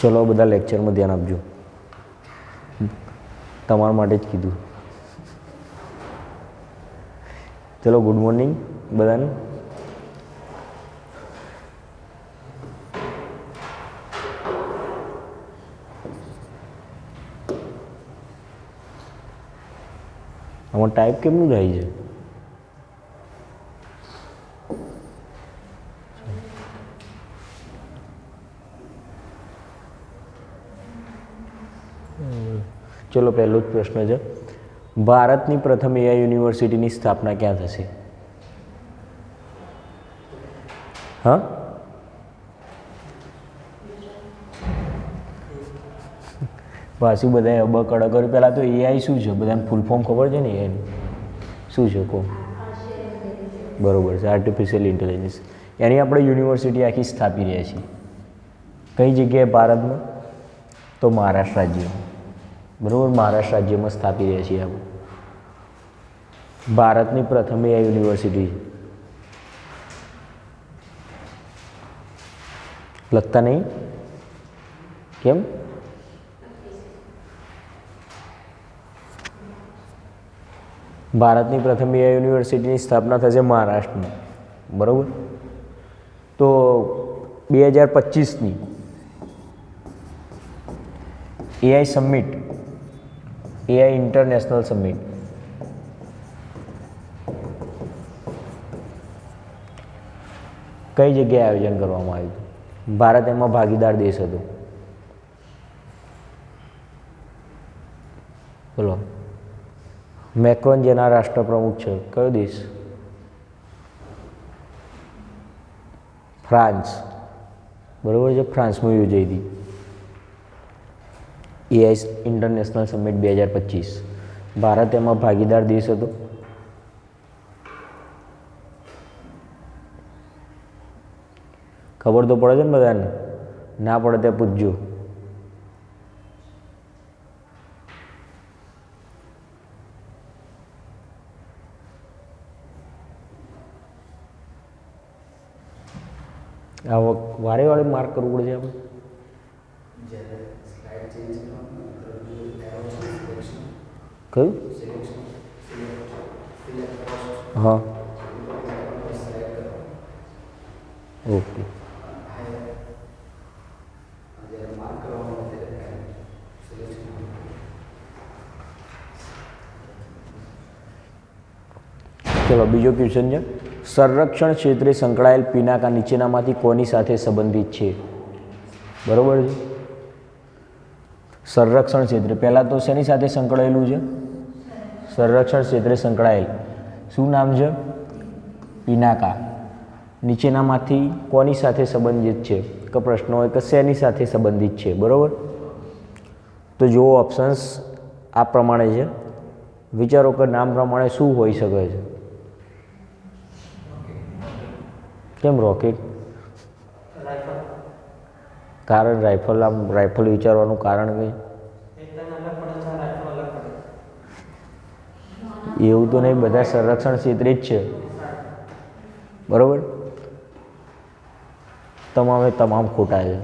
ચલો બધા લેક્ચરમાં ધ્યાન આપજો, તમારા માટે જ કીધું. ચલો ગુડ મોર્નિંગ બધાને. આમાં ટાઈપ કેમનું થાય છે? ચલો પહેલો જ પ્રશ્ન છે, ભારતની પ્રથમ એઆઈ યુનિવર્સિટીની સ્થાપના ક્યાં થશે? હા, વાસુ બધાએ અબ કડક કર્યું. પહેલાં તો એઆઈ શું છે બધાને ફૂલ ફોર્મ ખબર છે ને? એઆઈનું શું છે કહો? બરાબર છે, આર્ટિફિશિયલ ઇન્ટેલિજન્સ. એની આપણે યુનિવર્સિટી આખી સ્થાપી રહ્યા છીએ. કઈ જગ્યાએ ભારતમાં? તો મહારાષ્ટ્ર રાજ્યમાં. બરાબર, મહારાષ્ટ્ર રાજ્યમાં સ્થાપી રહ્યા છીએ આપણે. ભારતની પ્રથમ એઆઈ યુનિવર્સિટી. લખતા નહીં કેમ? ભારતની પ્રથમ એઆઈ યુનિવર્સિટીની સ્થાપના થશે મહારાષ્ટ્રમાં. બરાબર, તો 2025ની AI summit, AI international summit કઈ જગ્યાએ આયોજન કરવામાં આવ્યું હતું? ભારત એમાં ભાગીદાર દેશ હતો. બોલો. મેક્રોન જેના રાષ્ટ્રપ્રમુખ છે, કયો દેશ? ફ્રાન્સ. બરાબર છે, ફ્રાન્સમાં યોજાઈ હતી એઆઈ ઇન્ટરનેશનલ સમિટ 2025. ભારત એમાં ભાગીદાર દેશ હતો. ખબર તો પડે છે ને બધાને? ના પડે ત્યાં પૂછજો. આ વારે વારે માર્ક કરવું પડે છે આપણે. કયું? હા, ઓકે. ચલો બીજો ક્વેશ્ચન છે, સંરક્ષણ ક્ષેત્રે સંકળાયેલ પિનાકા નીચેનામાંથી કોની સાથે સંબંધિત છે? બરાબર છે, સંરક્ષણ ક્ષેત્રે. પહેલાં તો શેની સાથે સંકળાયેલું છે? સંરક્ષણ ક્ષેત્રે સંકળાયેલ. શું નામ છે? પિનાકા. નીચેનામાંથી કોની સાથે સંબંધિત છે? કે પ્રશ્ન હોય કે શેની સાથે સંબંધિત છે? બરાબર, તો જુઓ ઓપ્શન્સ આ પ્રમાણે છે. વિચારો કે નામ પ્રમાણે શું હોઈ શકે છે? કેમ રોકેટ? કારણ રાઇફલ. આમ રાઇફલ વિચારવાનું કારણ કંઈ એવું તો નહીં, બધા સંરક્ષણ ક્ષેત્રે જ છે. બરાબર, તમામે તમામ ખોટા છે.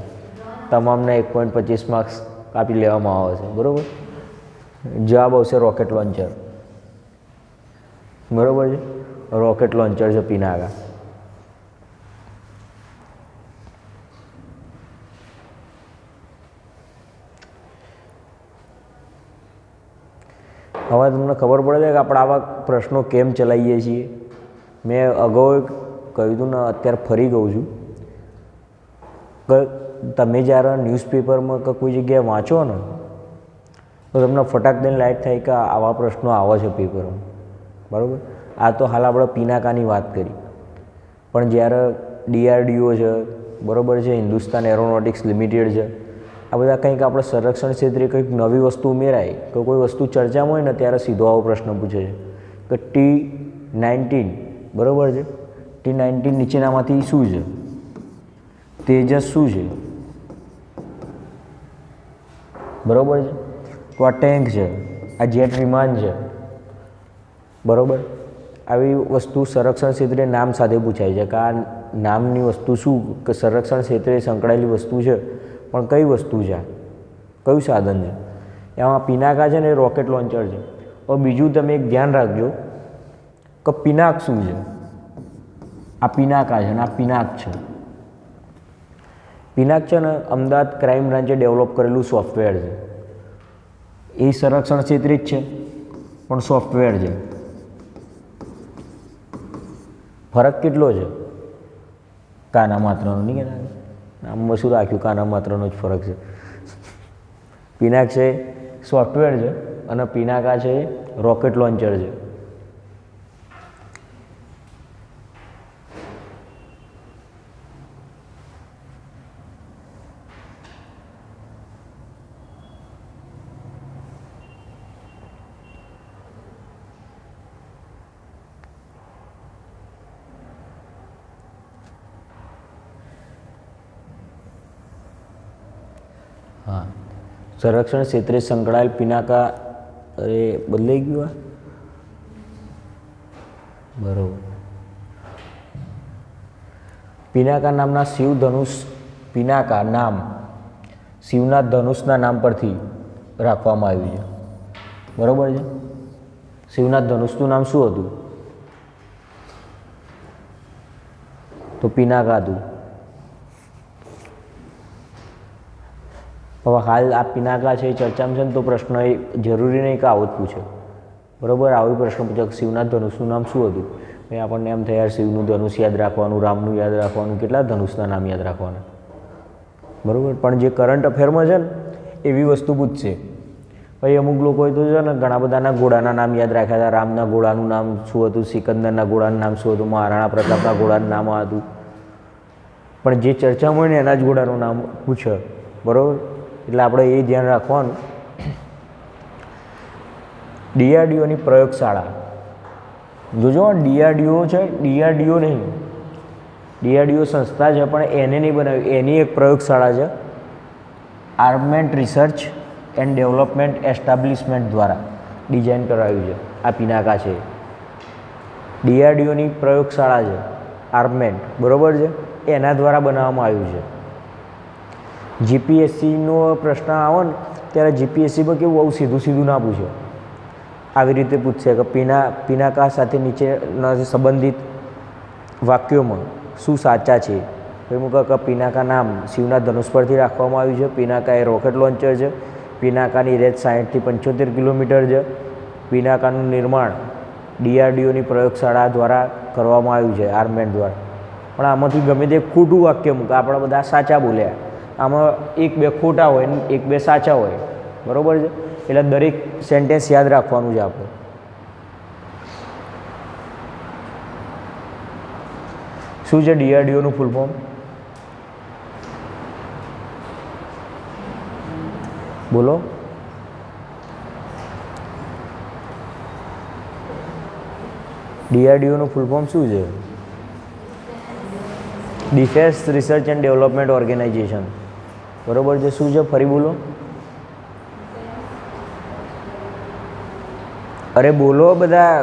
તમામને 1.25 માર્ક્સ કાપી લેવામાં આવે છે. બરાબર, જવાબ આવશે રોકેટ લોન્ચર. બરાબર છે, રોકેટ લોન્ચર છે પિનાકા. હવે તમને ખબર પડે છે કે આપણે આવા પ્રશ્નો કેમ ચલાવીએ છીએ. મેં અગાઉ કહ્યું હતું ને, અત્યારે ફરી કહું છું કે તમે જ્યારે ન્યૂઝપેપરમાં કે કોઈ જગ્યાએ વાંચો ને તો તમને ફટાક દઈને લાઈટ થાય કે આવા પ્રશ્નો આવે છે પેપરમાં. બરાબર, આ તો હાલ આપણે પિનાકાની વાત કરી, પણ જ્યારે DRDO છે, બરાબર છે, હિન્દુસ્તાન એરોનોટિક્સ લિમિટેડ છે, આ બધા કંઈક આપણે સંરક્ષણ ક્ષેત્રે કંઈક નવી વસ્તુ ઉમેરાય કે કોઈ વસ્તુ ચર્ચામાં હોય ને ત્યારે સીધો આવો પ્રશ્ન પૂછે છે કે T-19, બરાબર છે, T-19 નીચેનામાંથી શું છે? તેજસ શું છે? બરાબર છે, તો આ ટેન્ક છે, આ જેટ વિમાન છે. બરાબર, આવી વસ્તુ સંરક્ષણ ક્ષેત્રે નામ સાથે પૂછાય છે કે આ નામની વસ્તુ શું, કે સંરક્ષણ ક્ષેત્રે સંકળાયેલી વસ્તુ છે, પણ કઈ વસ્તુ છે, કયું સાધન છે? એમાં પિનાકા છે ને એ રોકેટ લોન્ચર છે. હવે બીજું તમે એક ધ્યાન રાખજો કે પિનાક શું છે. આ પિનાકા છે ને આ પિનાક છે. પિનાક છે ને અમદાવાદ ક્રાઇમ બ્રાન્ચે ડેવલપ કરેલું સોફ્ટવેર છે. એ સંરક્ષણ ક્ષેત્રે જ છે પણ સોફ્ટવેર છે. ફરક કેટલો છે? કાના માત્રનો નહીં કહેતા, આમ શું રાખ્યું, કાના માત્રનો જ ફરક છે. પિનાક છે સોફ્ટવેર છે અને પિનાકા છે રોકેટ લોન્ચર છે. હા, સંરક્ષણ ક્ષેત્રે સંકળાયેલ પિનાકા, અરે બદલાઈ ગયું આ, બરાબર. પિનાકા નામના શિવ ધનુષ, પિનાકા નામ શિવના ધનુષના નામ પરથી રાખવામાં આવ્યું છે. બરાબર છે. શિવના ધનુષનું નામ શું હતું? તો પિનાકા હતું. હવે હાલ આ પિનાકા છે એ ચર્ચામાં છે ને, તો પ્રશ્ન એ જરૂરી નહીં કે આવો જ પૂછે. બરાબર, આવો પ્રશ્ન પૂછે કે શિવના ધનુષનું નામ શું હતું? ભાઈ આપણને એમ થાય યાર શિવનું ધનુષ યાદ રાખવાનું, રામનું યાદ રાખવાનું, કેટલા ધનુષના નામ યાદ રાખવાના. બરાબર, પણ જે કરંટ અફેરમાં છે ને એવી વસ્તુ પૂછશે. ભાઈ અમુક લોકોએ તો છે ને ઘણા બધાના ઘોડાના નામ યાદ રાખ્યા હતા. રામના ઘોડાનું નામ શું હતું, સિકંદરના ઘોડાનું નામ શું હતું, મહારાણા પ્રતાપના ઘોડાનું નામ આ હતું. પણ જે ચર્ચામાં હોય ને એના જ ઘોડાનું નામ પૂછે. બરાબર, એટલે આપણે એ ધ્યાન રાખવાનું. ડીઆરડીઓની પ્રયોગશાળા જોજો. ડીઆરડીઓ છે, ડીઆરડીઓ નહીં, ડીઆરડીઓ સંસ્થા છે પણ એને નહીં બનાવી. એની એક પ્રયોગશાળા છે આર્મેન્ટ રિસર્ચ એન્ડ ડેવલપમેન્ટ એસ્ટાબ્લિશમેન્ટ દ્વારા ડિઝાઇન કરાવ્યું છે. આ પિનાકા છે ડીઆરડીઓની પ્રયોગશાળા છે, આર્મેન્ટ, બરાબર છે, એના દ્વારા બનાવવામાં આવ્યું છે. જીપીએસસીનો પ્રશ્ન આવે ને ત્યારે જીપીએસસીમાં કેવું બહુ સીધું સીધું ના પૂછે, આવી રીતે પૂછશે કે પિનાકા સાથે નીચેના સંબંધિત વાક્યોમાં શું સાચા છે. એવું કે પિનાકા નામ શિવના ધનુષ પરથી રાખવામાં આવ્યું છે. પિનાકા એ રોકેટ લોન્ચર છે. પિનાકાની રેન્જ 60 થી 75 કિલોમીટર છે. પિનાકાનું નિર્માણ ડીઆરડીઓની પ્રયોગશાળા દ્વારા કરવામાં આવ્યું છે, આર્મેન્ટ દ્વારા. પણ આમાંથી ગમે તે ખોટું વાક્ય મૂકે, આપણે બધા સાચા બોલ્યા, આમાં એક બે ખોટા હોય ને એક બે સાચા હોય. બરાબર છે, એટલે દરેક સેન્ટેન્સ યાદ રાખવાનું છે આપણે. શું છે ડીઆરડીઓનું ફૂલ ફોર્મ? બોલો. ડીઆરડીઓનું ફૂલ ફોર્મ શું છે? Defence research and development organisation. બરાબર છે. શું છે ફરી બોલો? અરે બોલો બધા.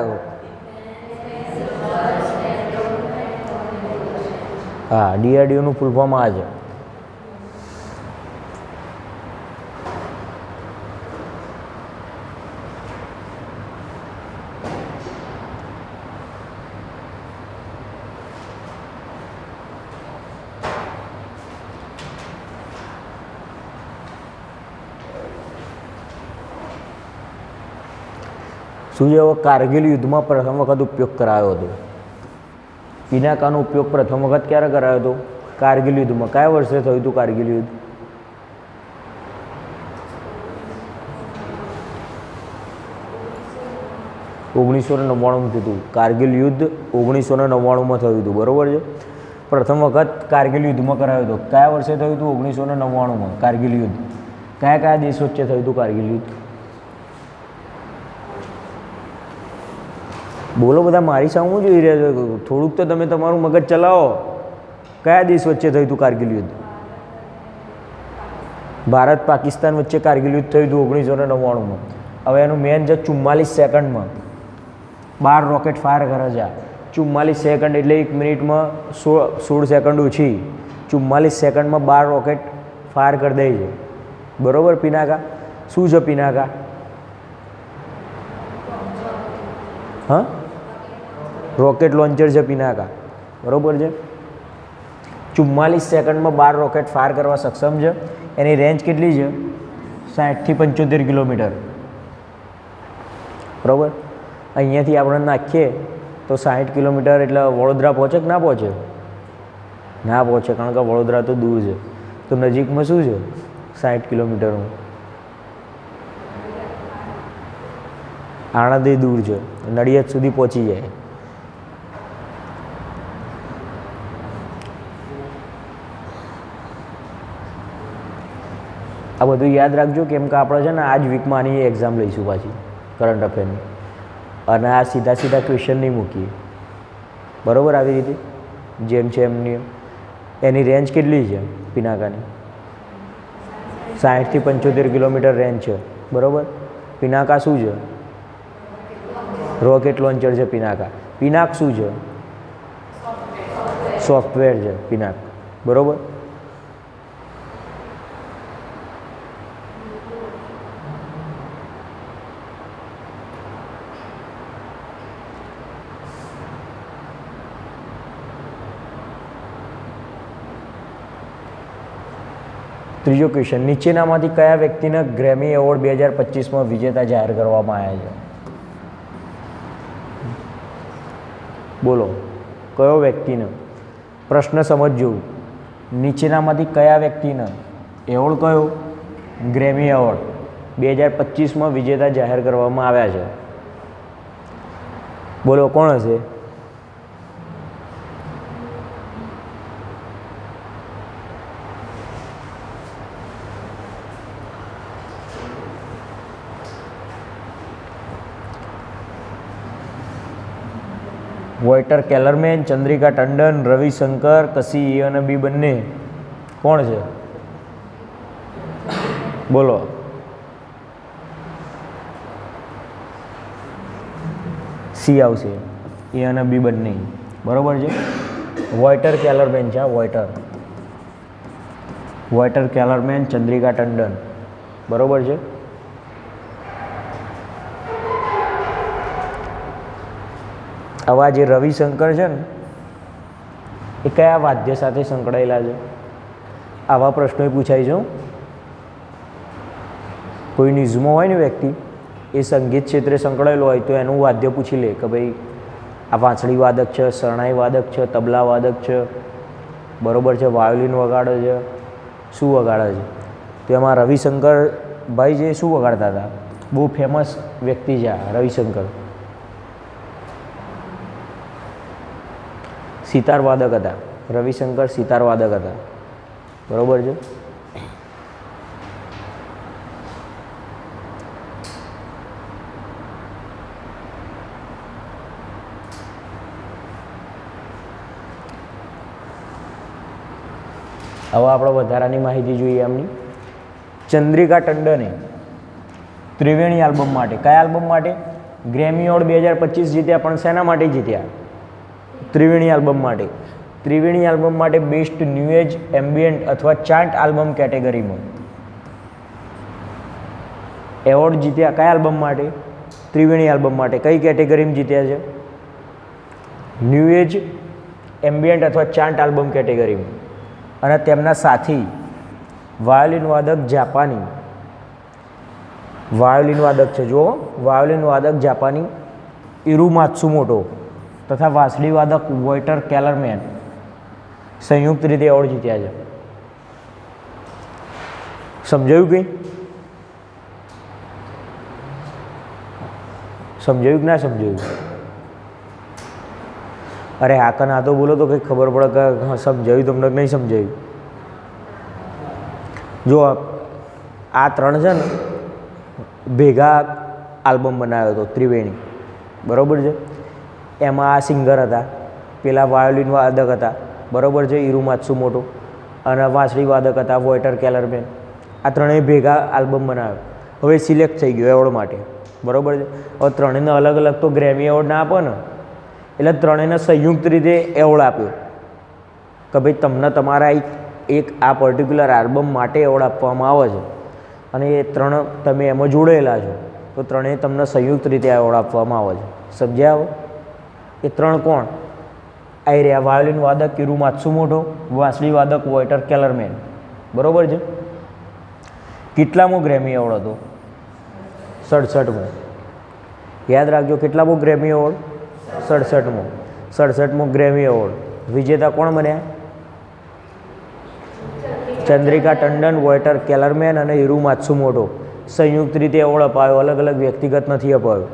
હા, ડીઆરડીઓનું ફૂલ ફોર્મ આ છે. શું છે? કારગિલ યુદ્ધમાં પ્રથમ વખત ઉપયોગ કરાયો હતો. પિનાકાનો ઉપયોગ પ્રથમ વખત ક્યારે કરાયો હતો? કારગિલ યુદ્ધમાં. કયા વર્ષે થયું હતું કારગિલ યુદ્ધ? (1999) થયું હતું. કારગિલ યુદ્ધ 1999માં થયું હતું. બરાબર છે. પ્રથમ વખત કારગિલ યુદ્ધમાં કરાયો હતો. કયા વર્ષે થયું હતું? 1999માં કારગિલ યુદ્ધ. કયા કયા દેશ વચ્ચે થયું હતું કારગિલ યુદ્ધ? બોલો બધા, મારી સામે જોઈ રહ્યા છો? થોડુંક તો તમે તમારું મગજ ચલાવો. કયા દેશ વચ્ચે થયું હતું કારગિલ યુદ્ધ? ભારત પાકિસ્તાન વચ્ચે કારગિલ યુદ્ધ થયું હતું 1999માં. હવે એનું મેન છે 44 સેકન્ડમાં 12 રોકેટ ફાયર કરે છે. 44 સેકન્ડ એટલે 1 મિનિટમાં 16 સેકન્ડ ઓછી. 44 સેકન્ડમાં 12 રોકેટ ફાયર કરી દે છે, બરાબર. પિનાકા શું છે? પિનાકા હા, રોકેટ લોન્ચર છે પિનાકા, બરાબર છે. 44 સેકન્ડમાં 12 રોકેટ ફાયર કરવા સક્ષમ છે. એની રેન્જ કેટલી છે? 60 થી 75 કિલોમીટર, બરાબર. અહીંયાથી આપણે નાખીએ તો 60 કિલોમીટર એટલે વડોદરા પહોંચે કે ના પહોંચે? ના પહોંચે, કારણ કે વડોદરા તો દૂર છે. તો નજીકમાં શું છે 60 કિલોમીટરનું? આણંદ દૂર છે, નડિયાદ સુધી પહોંચી જાય. આ બધું યાદ રાખજો, કેમ કે આપણે છે ને આ જ વીકમાં આની એક્ઝામ લઈશું પાછી કરંટ અફેરની, અને આ સીધા સીધા ક્વેશ્ચન નહીં મૂકીએ, બરાબર. આવી રીતે જેમ છે એમની. એની રેન્જ કેટલી છે પિનાકાની? 60 થી 75 કિલોમીટર રેન્જ છે, બરાબર. પિનાકા શું છે? રોકેટ લોન્ચર છે પિનાકા. પિનાક શું છે? સોફ્ટવેર છે પિનાક, બરાબર. ત્રીજો ક્વેશ્ચન, નીચેનામાંથી કયા વ્યક્તિને ગ્રેમી એવોર્ડ 2025માં વિજેતા જાહેર કરવામાં આવ્યા છે? બોલો, કયો વ્યક્તિને? પ્રશ્ન સમજજો. નીચેનામાંથી કયા વ્યક્તિને એવોર્ડ કયો? ગ્રેમી એવોર્ડ 2025માં વિજેતા જાહેર કરવામાં આવ્યા છે? બોલો, કોણ હશે? વોલ્ટર કેલરમેન, ચંદ્રિકા ટંડન, રવિશંકર, કસી એ અને બી બંને? કોણ છે? બોલો. સી આવશે, એ અને બી બંને, બરાબર છે. વોલ્ટર કેલરમેન છે, વોલ્ટર કેલરમેન, ચંદ્રિકા ટંડન, બરાબર છે. આવા જે રવિશંકર છે ને એ કયા વાદ્ય સાથે સંકળાયેલા છે? આવા પ્રશ્નો પૂછાય છે. કોઈ ન્યૂઝમાં હોય ને વ્યક્તિ, એ સંગીત ક્ષેત્રે સંકળાયેલો હોય તો એનું વાદ્ય પૂછી લે કે ભાઈ આ વાંસળી વાદક છે, શરણાઈ વાદક છે, તબલા વાદક છે, બરાબર છે, વાયોલિન વગાડે છે, શું વગાડે છે? તો એમાં રવિશંકર ભાઈ જે શું વગાડતા હતા? બહુ ફેમસ વ્યક્તિ છે આ રવિશંકર. સિતાર વાદક હતા. રવિશંકર સિતાર વાદક હતા, બરાબર છે. હવે આપણે વધારાની માહિતી જોઈએ એમની. ચંદ્રિકા ટંડને ત્રિવેણી આલ્બમ માટે, કયા આલ્બમ માટે? ગ્રેમી એવોર્ડ 2025 જીત્યા, પણ શેના માટે જીત્યા? ત્રિવેણી આલ્બમ માટે. ત્રિવેણી આલ્બમ માટે બેસ્ટ ન્યૂ એજ, એમ્બિયન્ટ અથવા ચાન્ટ આલ્બમ કેટેગરીમાં એવોર્ડ જીત્યા. કયા આલ્બમ માટે? ત્રિવેણી આલ્બમ માટે. કઈ કેટેગરીમાં જીત્યા છે? ન્યૂ એજ, એમ્બિયન્ટ અથવા ચાન્ટ આલ્બમ કેટેગરીમાં. અને તેમના સાથી વાયોલિન વાદક જાપાની, વાયોલિન વાદક છે, જુઓ, વાયોલિન વાદક જાપાની ઇરુ માત્સુમોટો તથા વાંસળી વાદક વોલ્ટર કેલરમેન સંયુક્ત રીતે એવોર્ડ જીત્યા છે. સમજાયું કંઈ? સમજાયું કે ના સમજાયું? અરે હા ના તો બોલો તો કંઈક ખબર પડે કે સમજાયું તમને નહીં સમજાયું. જો આ ત્રણ છે ને ભેગા આલ્બમ બનાવ્યો હતો ત્રિવેણી, બરાબર છે. એમાં આ સિંગર હતા, પેલા વાયોલિન વાદક હતા, બરાબર છે, ઇરુ માત્સુમોટો, અને વાંસળી વાદક હતા વોલ્ટર કેલરમેન. આ ત્રણેય ભેગા આલ્બમ બનાવ્યો. હવે સિલેક્ટ થઈ ગયો એવોર્ડ માટે, બરાબર છે. હવે ત્રણેયને અલગ અલગ તો ગ્રેમી એવોર્ડ ના આપો ને, એટલે ત્રણેયને સંયુક્ત રીતે એવોર્ડ આપ્યો કે ભાઈ તમને તમારા એક આ પર્ટિક્યુલર આલ્બમ માટે એવોર્ડ આપવામાં આવે છે અને એ 3 તમે એમાં જોડાયેલા છો તો ત્રણેય તમને સંયુક્ત રીતે એવોર્ડ આપવામાં આવે છે. સમજ્યા આવો? એ 3 કોણ? આ રહ્યા વાયોલિન વાદક કિરુ માત્સુમોટો, વાંસળી વાદક વોલ્ટર કેલરમેન. બરાબર છે. કેટલામો ગ્રેમી એવોર્ડ હતો? 67મો. યાદ રાખજો કેટલામો ગ્રેમી એવોર્ડ? 67મો. 67મો ગ્રેમી એવોર્ડ. વિજેતા કોણ બન્યા? ચંદ્રિકા ટંડન, વોલ્ટર કેલરમેન અને હિરુ માત્સુમોટો. સંયુક્ત રીતે એવોર્ડ અપાયો, અલગ અલગ વ્યક્તિગત નથી અપાયો.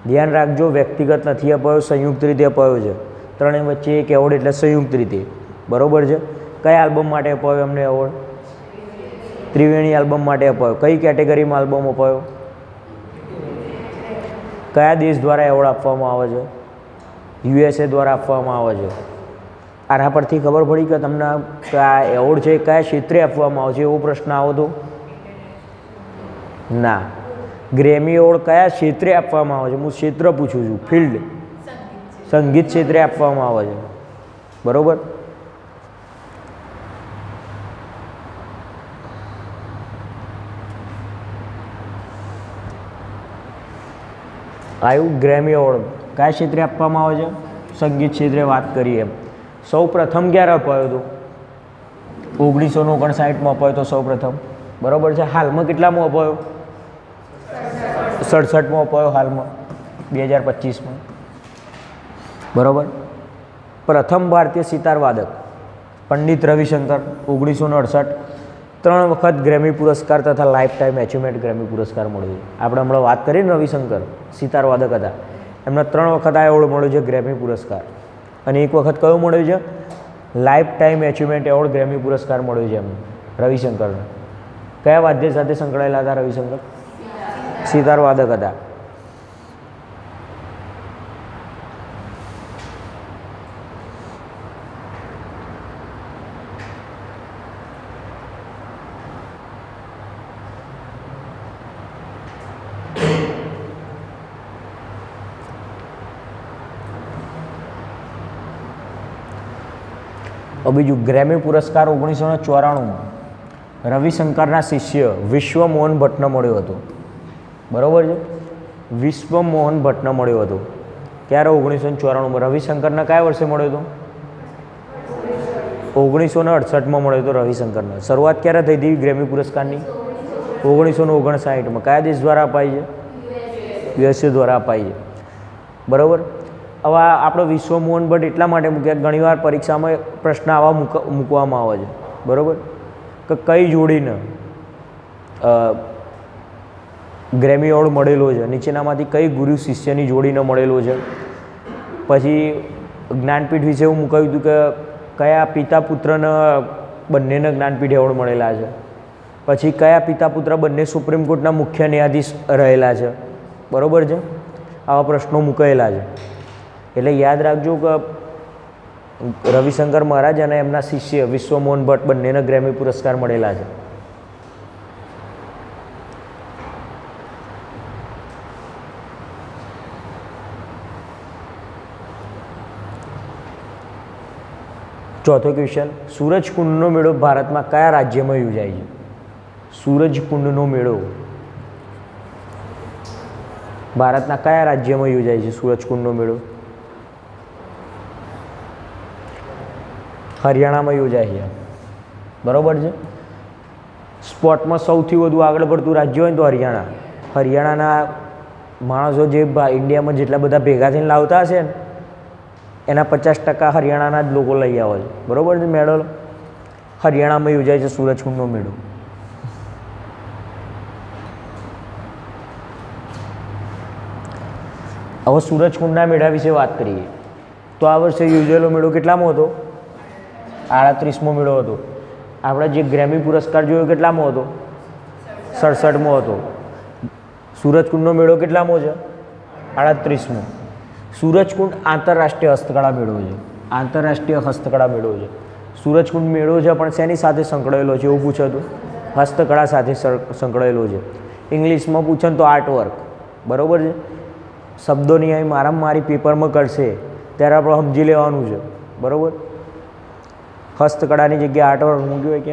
ધ્યાન રાખજો, વ્યક્તિગત નથી અપાયો, સંયુક્ત રીતે અપાયો છે. ત્રણેય વચ્ચે એક એવોર્ડ એટલે સંયુક્ત રીતે. બરાબર છે. કયા આલ્બમ માટે અપાયો એમને એવોર્ડ? ત્રિવેણી આલ્બમ માટે અપાયો. કઈ કેટેગરીમાં આલ્બમ અપાયો? કયા દેશ દ્વારા એવોર્ડ આપવામાં આવે છે? USA દ્વારા આપવામાં આવે છે. આના પરથી ખબર પડી કે તમને આ એવોર્ડ છે કયા ક્ષેત્રે આપવામાં આવે છે એવો પ્રશ્ન આવો તો ના. ગ્રેમી એવોર્ડ કયા ક્ષેત્રે આપવામાં આવે છે? હું ક્ષેત્ર પૂછું છું. ફિલ્ડ, સંગીત ક્ષેત્રે આપવામાં આવે છે. બરાબર. આવ્યું ગ્રેમી એવોર્ડ કયા ક્ષેત્રે આપવામાં આવે છે? સંગીત ક્ષેત્રે વાત કરીએ. સૌ પ્રથમ ક્યારે અપાયો હતો? 1959માં અપાયો તો સૌ પ્રથમ. બરાબર છે. હાલમાં કેટલામાં અપાયો? 67માં અપાયો હાલમાં 2025માં. બરાબર. પ્રથમ ભારતીય સિતાર વાદક પંડિત રવિશંકર 1968. 3 વખત ગ્રેમી પુરસ્કાર તથા લાઈફ ટાઈમ એચિવમેન્ટ ગ્રેમી પુરસ્કાર મળ્યો છે. આપણે હમણાં વાત કરી ને રવિશંકર સિતાર વાદક હતા એમને 3 વખત આ એવોર્ડ મળ્યો છે ગ્રેમી પુરસ્કાર અને 1 વખત કયો મળ્યો છે? Life time achievement award Grammy પુરસ્કાર મળ્યો છે એમને રવિશંકરને. કયા વાદ્ય સાથે સંકળાયેલા હતા રવિશંકર? સિતાર વાદક હતા. બીજું ગ્રેમી પુરસ્કાર 1994માં રવિશંકરના શિષ્ય વિશ્વ મોહન ભટ્ટને મળ્યો હતો. બરાબર છે. વિશ્વ મોહન ભટ્ટને મળ્યો હતો. ક્યારે? 1994માં. રવિશંકરને કયા વર્ષે મળ્યો હતો? 1968માં મળ્યો હતો રવિશંકરને. શરૂઆત ક્યારે થઈ હતી ગ્રેમી પુરસ્કારની? 1959માં. કયા દેશ દ્વારા અપાય છે? USA દ્વારા અપાય છે. બરાબર. હવે આપણો વિશ્વ મોહન ભટ્ટ એટલા માટે મૂક્યા ઘણીવાર પરીક્ષામાં પ્રશ્ન આવા મૂકવામાં આવે છે. બરાબર. કે કઈ જોડીને ગ્રેમી એવોર્ડ મળેલો છે? નીચેનામાંથી કઈ ગુરુ શિષ્યની જોડીને મળેલો છે? પછી જ્ઞાનપીઠ વિશે એવું મૂકાયું હતું કે કયા પિતા પુત્રને બંનેને જ્ઞાનપીઠ એવોર્ડ મળેલા છે? પછી કયા પિતા પુત્ર બંને સુપ્રીમ કોર્ટના મુખ્ય ન્યાયાધીશ રહેલા છે? બરાબર છે. આવા પ્રશ્નો મૂકાયેલા છે. એટલે યાદ રાખજો કે રવિશંકર મહારાજ અને એમના શિષ્ય વિશ્વ મોહન ભટ્ટ બંનેને ગ્રેમી પુરસ્કાર મળેલા છે. ચોથો ક્વેશ્ચન, સૂરજકુંડનો મેળો ભારતમાં કયા રાજ્યમાં યોજાય છે? સૂરજકુંડનો મેળો ભારતના કયા રાજ્યમાં યોજાય છે? સૂરજકુંડનો મેળો હરિયાણામાં યોજાય છે. બરાબર છે. સ્પોર્ટમાં સૌથી વધુ આગળ પડતું રાજ્ય હોય ને તો હરિયાણા. હરિયાણાના માણસો જે ઇન્ડિયામાં જેટલા બધા ભેગા થઈને લાવતા હશે ને એના 50% હરિયાણાના જ લોકો લઈ આવે છે. બરાબર છે. મેડલ હરિયાણામાં યોજાય છે સૂરજકુંડનો મેળો. હવે સૂરજકુંડના મેળા વિશે વાત કરીએ તો આ વર્ષે યોજાયેલો મેળો કેટલામાં હતો? 38મો મેળો હતો. આપણે જે ગ્રેમી પુરસ્કાર જોયો કેટલામાં હતો? 67મો હતો. સૂરજકુંડનો મેળો કેટલામો છે? 38મો. સૂરજકુંડ આંતરરાષ્ટ્રીય હસ્તકળા મેળો છે. આંતરરાષ્ટ્રીય હસ્તકળા મેળો છે. સૂરજકુંડ મેળો છે પણ શેની સાથે સંકળાયેલો છે એવું પૂછે તો હસ્તકળા સાથે સંકળાયેલો છે. ઇંગ્લિશમાં પૂછે તો આર્ટવર્ક. બરાબર છે. શબ્દોની અહીં મારી પેપરમાં કરશે ત્યારે આપણે સમજી લેવાનું છે. બરાબર. હસ્તકળાની જગ્યાએ આર્ટ વર્ક મૂક્યું હોય કે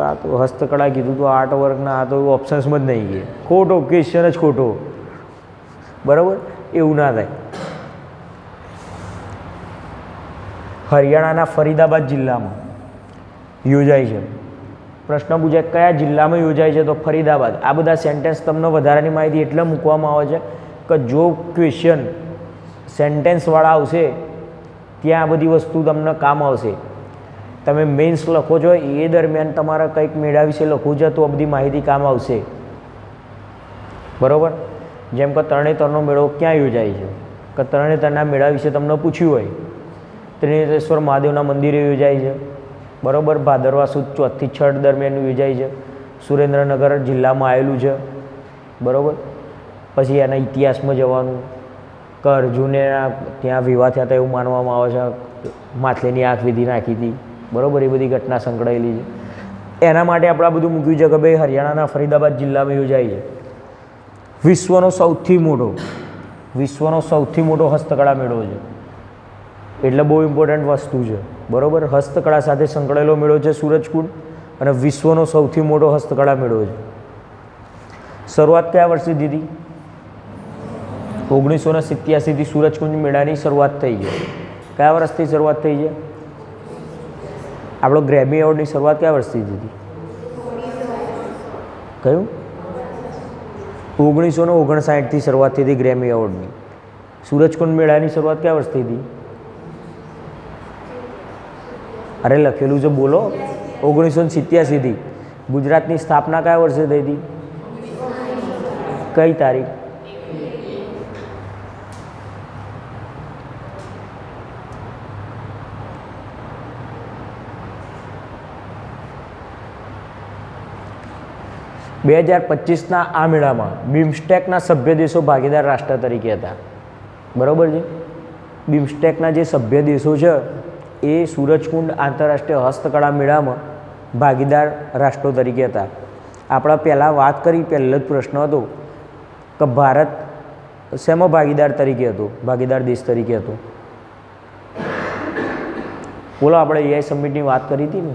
આ તો હસ્તકળા કીધું તો આર્ટ વર્કના આ તો ઓપ્શન્સમાં જ નહીં ગયા, ખોટો ક્વેશ્ચન જ ખોટો, બરાબર? એવું ના થાય. હરિયાણાના ફરીદાબાદ જિલ્લામાં યોજાય છે. પ્રશ્ન પૂછાય કયા જિલ્લામાં યોજાય છે, તો ફરીદાબાદ. આ બધા સેન્ટેન્સ તમને વધારાની માહિતી એટલે મૂકવામાં આવે છે કે જો ક્વેશ્ચન સેન્ટેન્સવાળા આવશે ત્યાં આ બધી વસ્તુ તમને કામ આવશે. તમે મેન્સ લખો છો એ દરમિયાન તમારે કંઈક મેળા વિશે લખવું છે તો આ બધી માહિતી કામ આવશે, બરાબર? જેમ કે તરણેતરનો મેળો ક્યાં યોજાય છે, કે તરણેતરના મેળા વિશે તમને પૂછ્યું હોય, ત્રિનેત્રેશ્વર મહાદેવના મંદિરે યોજાય છે, બરાબર? ભાદરવા સુદ 4 થી 6 દરમિયાન યોજાય છે, સુરેન્દ્રનગર જિલ્લામાં આવેલું છે, બરાબર? પછી એના ઇતિહાસમાં જવાનું કે અર્જુને ત્યાં વિવાહ થયા હતા એવું માનવામાં આવે છે, માથલેની આંખ વિધિ નાખી હતી, બરાબર? એ બધી ઘટના સંકળાયેલી છે. એના માટે આપણે આ બધું મૂક્યું છે કે ભાઈ હરિયાણાના ફરીદાબાદ જિલ્લામાં યોજાય છે વિશ્વનો સૌથી મોટો હસ્તકળા મેળો છે. એટલે બહુ ઇમ્પોર્ટન્ટ વસ્તુ છે, બરાબર? હસ્તકળા સાથે સંકળાયેલો મેળો છે સૂરજકુંડ અને વિશ્વનો સૌથી મોટો હસ્તકળા મેળો છે. શરૂઆત કયા વર્ષે દીધી? 1987થી સૂરજકુંડ મેળાની શરૂઆત થઈ છે. કયા વર્ષથી શરૂઆત થઈ છે? આપણો ગ્રેમી એવોર્ડની શરૂઆત કયા વર્ષથી દીધી? કયું? 1959થી શરૂઆત થઈ હતી ગ્રેમી એવોર્ડની. સૂરજકુંડ મેળાની શરૂઆત કયા વર્ષથી હતી? અરે લખેલું છે, બોલો. 1987થી. ગુજરાતની સ્થાપના કયા વર્ષે થઈ હતી? કઈ તારીખ? બે 2025ના આ મેળામાં બિમસ્ટેકના સભ્ય દેશો ભાગીદાર રાષ્ટ્ર તરીકે હતા, બરાબર છે? બિમસ્ટેકના જે સભ્ય દેશો છે એ સૂરજકુંડ આંતરરાષ્ટ્રીય હસ્તકળા મેળામાં ભાગીદાર રાષ્ટ્રો તરીકે હતા. આપણે પહેલાં વાત કરી, પહેલો જ પ્રશ્ન હતો કે ભારત શેમાં ભાગીદાર તરીકે હતો, ભાગીદાર દેશ તરીકે હતો? બોલો, આપણે એઆઈ સમિટની વાત કરી હતી ને,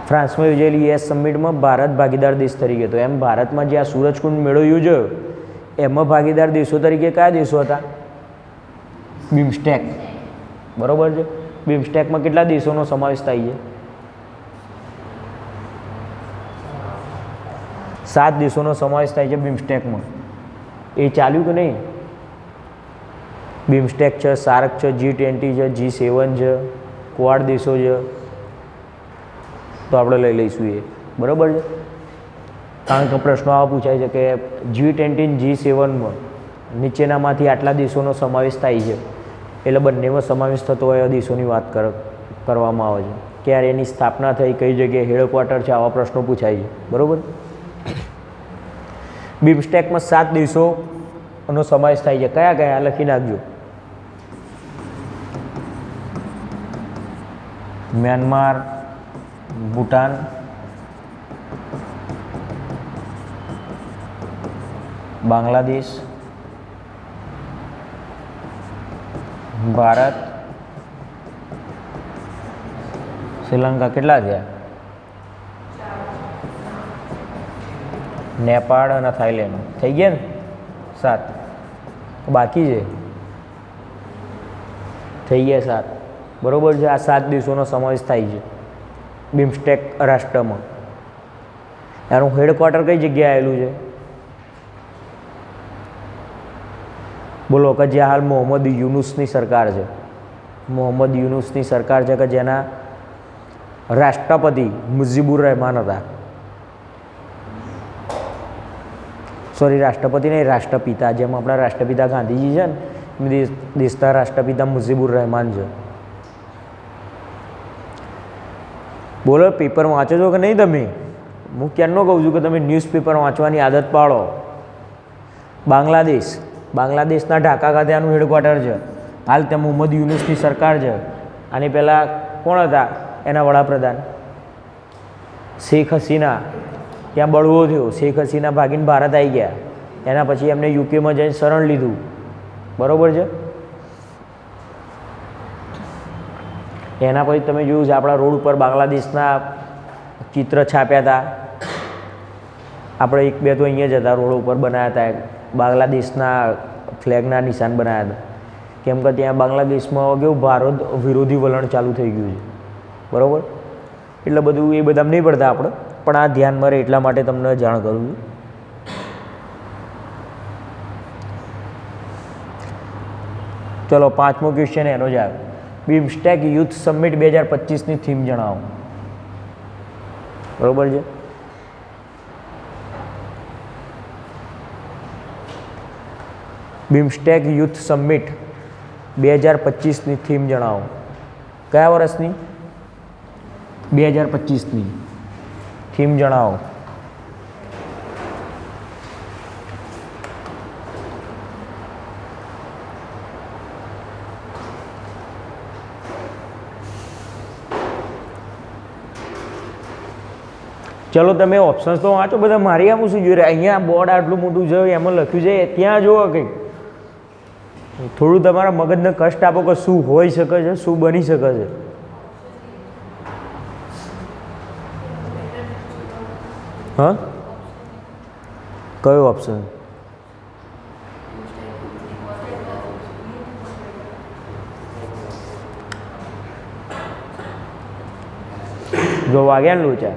ફ્રાન્સમાં યોજાયેલી એસ સમિટમાં ભારત ભાગીદાર દેશ તરીકે હતો. એમ ભારતમાં જે આ સૂરજકુંડ મેળો યોજાયો એમાં ભાગીદાર દેશો તરીકે કયા દેશો હતા? બિમસ્ટેક, બરાબર છે? બિમસ્ટેકમાં કેટલા દેશોનો સમાવેશ થાય છે? 7 દેશોનો સમાવેશ થાય છે બિમસ્ટેકમાં. એ ચાલ્યું કે નહીં? બિમસ્ટેક છે, સાર્ક છે, G20 છે, G7 છે, ક્વાડ દેશો છે, તો આપણે લઈ લઈશું એ, બરાબર છે? કારણ કે પ્રશ્નો આવા પૂછાય છે કે G20 G7માં નીચેનામાંથી આટલા દેશોનો સમાવેશ થાય છે, એટલે બંનેમાં સમાવેશ થતો હોય એવા દેશોની વાત કરવામાં આવે છે. ક્યારે એની સ્થાપના થઈ, કઈ જગ્યાએ હેડક્વાર્ટર છે, આવા પ્રશ્નો પૂછાય છે, બરાબર? બિમસ્ટેકમાં 7 દેશોનો સમાવેશ થાય છે. કયા કયા લખી નાખજો. મ્યાનમાર, ભૂટાન, બાંગ્લાદેશ, ભારત, શ્રીલંકા. કેટલા થયા? નેપાળ અને થાઈલેન્ડ. થઈ ગયા ને 7? બાકી છે? થઈ ગયા 7, બરાબર છે? આ 7 દેશોનો સમાવેશ થાય છે બિમસ્ટેક રાષ્ટ્રમાં. એનું હેડક્વાર્ટર કઈ જગ્યાએ આવેલું છે? બોલો, કે જે હાલ મોહમ્મદ યુનુસની સરકાર છે. મોહમ્મદ યુનુસની સરકાર છે કે જેના રાષ્ટ્રપતિ મુજીબુર રહેમાન હતા. સોરી, રાષ્ટ્રપતિ નહીં, રાષ્ટ્રપિતા. જેમ આપણા રાષ્ટ્રપિતા ગાંધીજી છે ને, દેશના રાષ્ટ્રપિતા મુજીબુર રહેમાન છે. બોલો, પેપર વાંચો છો કે નહીં તમે? હું ક્યારનો કહું છું કે તમે ન્યૂઝપેપર વાંચવાની આદત પાડો. બાંગ્લાદેશના ઢાકા ખાતે આનું હેડક્વાર્ટર છે. હાલ ત્યાં મોહમ્મદ યુનુસની સરકાર છે. આની પહેલાં કોણ હતા એના વડાપ્રધાન? શેખ હસીના. ત્યાં બળવો થયો, શેખ હસીના ભાગીને ભારત આવી ગયા. એના પછી એમને યુકેમાં જઈને શરણ લીધું, બરાબર છે? એના પછી તમે જોયું છે આપણા રોડ ઉપર બાંગ્લાદેશના ચિત્ર છાપ્યા હતા. આપણે એક બે તો અહીંયા જ હતા, રોડ ઉપર બનાવ્યા હતા, બાંગ્લાદેશના ફ્લેગના નિશાન બનાવ્યા હતા. કેમ કે ત્યાં બાંગ્લાદેશમાં કેવું ભારત વિરોધી વલણ ચાલુ થઈ ગયું છે, બરાબર. એટલે બધું એ બધા નહીં પડતા આપણે, પણ આ ધ્યાનમાં રહે એટલા માટે તમને જાણ કરું છું. ચલો 5મો ક્વેશ્ચન એનો જ આવે. બિમસ્ટેક યુથ સમિટ 2025ની થીમ જણાવો. બરાબર છે. બિમસ્ટેક યુથ સમિટ 2025ની થીમ જણાવો. કયા વર્ષની? 2025ની થીમ જણાવો. ચલો તમે ઓપ્શન્સ તો વાંચો બધા. મારી આમ શું જોઈ રહ્યા, અહીંયા બોર્ડ આટલું મોટું છે, એમાં લખ્યું છે, ત્યાં જુઓ કંઈક. થોડું તમારા મગજને કષ્ટ આપો કે શું હોઈ શકે છે, શું બની શકે છે. હા, કયો ઓપ્શન? જો વાગ્યા ને લોચા,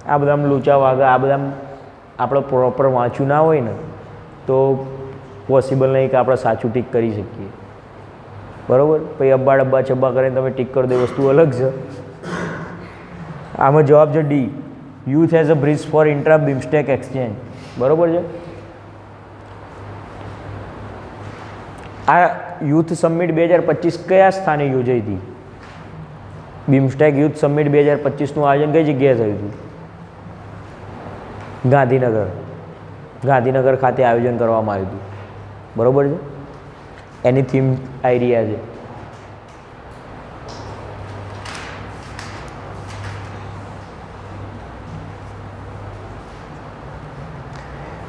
આ બધા લોચા વાગે, આ બધા આપણે પ્રોપર વાંચ્યું ના હોય ને તો પોસિબલ નહીં કે આપણે સાચું ટીક કરી શકીએ, બરાબર. પછી અબ્બા ડબ્બા છબ્બા કરીને તમે ટીક કરી દો, વસ્તુ અલગ છે. આમાં જવાબ છે D, youth as a bridge for intra BIMSTEC exchange, બરાબર છે. આ યુથ સમિટ 2025 કયા સ્થાને યોજાઈ હતી? બિમસ્ટેક યુથ સમિટ 2025નું આયોજન કઈ જગ્યાએ થયું હતું? ગાંધીનગર. ગાંધીનગર ખાતે આયોજન કરવામાં આવ્યું હતું, બરાબર છે. એની થીમ આઈડિયા છે.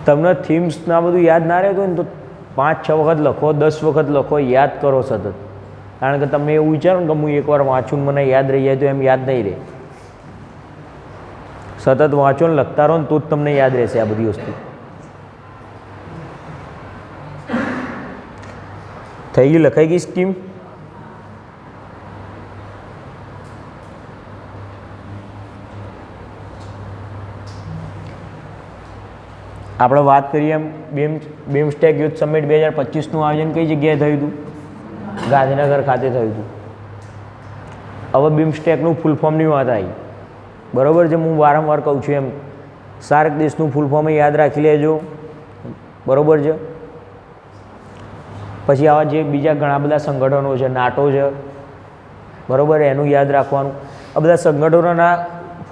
તમને થીમ્સના બધું યાદ ના રહેતું હોય ને તો 5-6 વખત લખો, 10 વખત લખો, યાદ કરો સતત. કારણ કે તમે એવું વિચારો ને કે હું એકવાર વાંચું મને યાદ રહી જાય, તો એમ યાદ નહીં રહે. સતત વાંચો ને લખતા રહો ને તો જ તમને યાદ રહેશે આ બધી વસ્તુ. થઈ ગઈ, લખાઈ ગઈ સ્કીમ. આપણે વાત કરીએ એમ બિમસ્ટેક યુથ સમિટ 2025નું આયોજન કઈ જગ્યાએ થયું હતું? ગાંધીનગર ખાતે થયું હતું. હવે બિમસ્ટેકનું ફૂલ ફોર્મની વાત આવી, બરાબર છે. હું વારંવાર કહું છું એમ, સાર્ક દેશનું ફૂલ ફોર્મ યાદ રાખી લેજો, બરાબર છે. પછી આવા જે બીજા ઘણા બધા સંગઠનો છે, નાટો છે, બરાબર, એનું યાદ રાખવાનું. આ બધા સંગઠનોના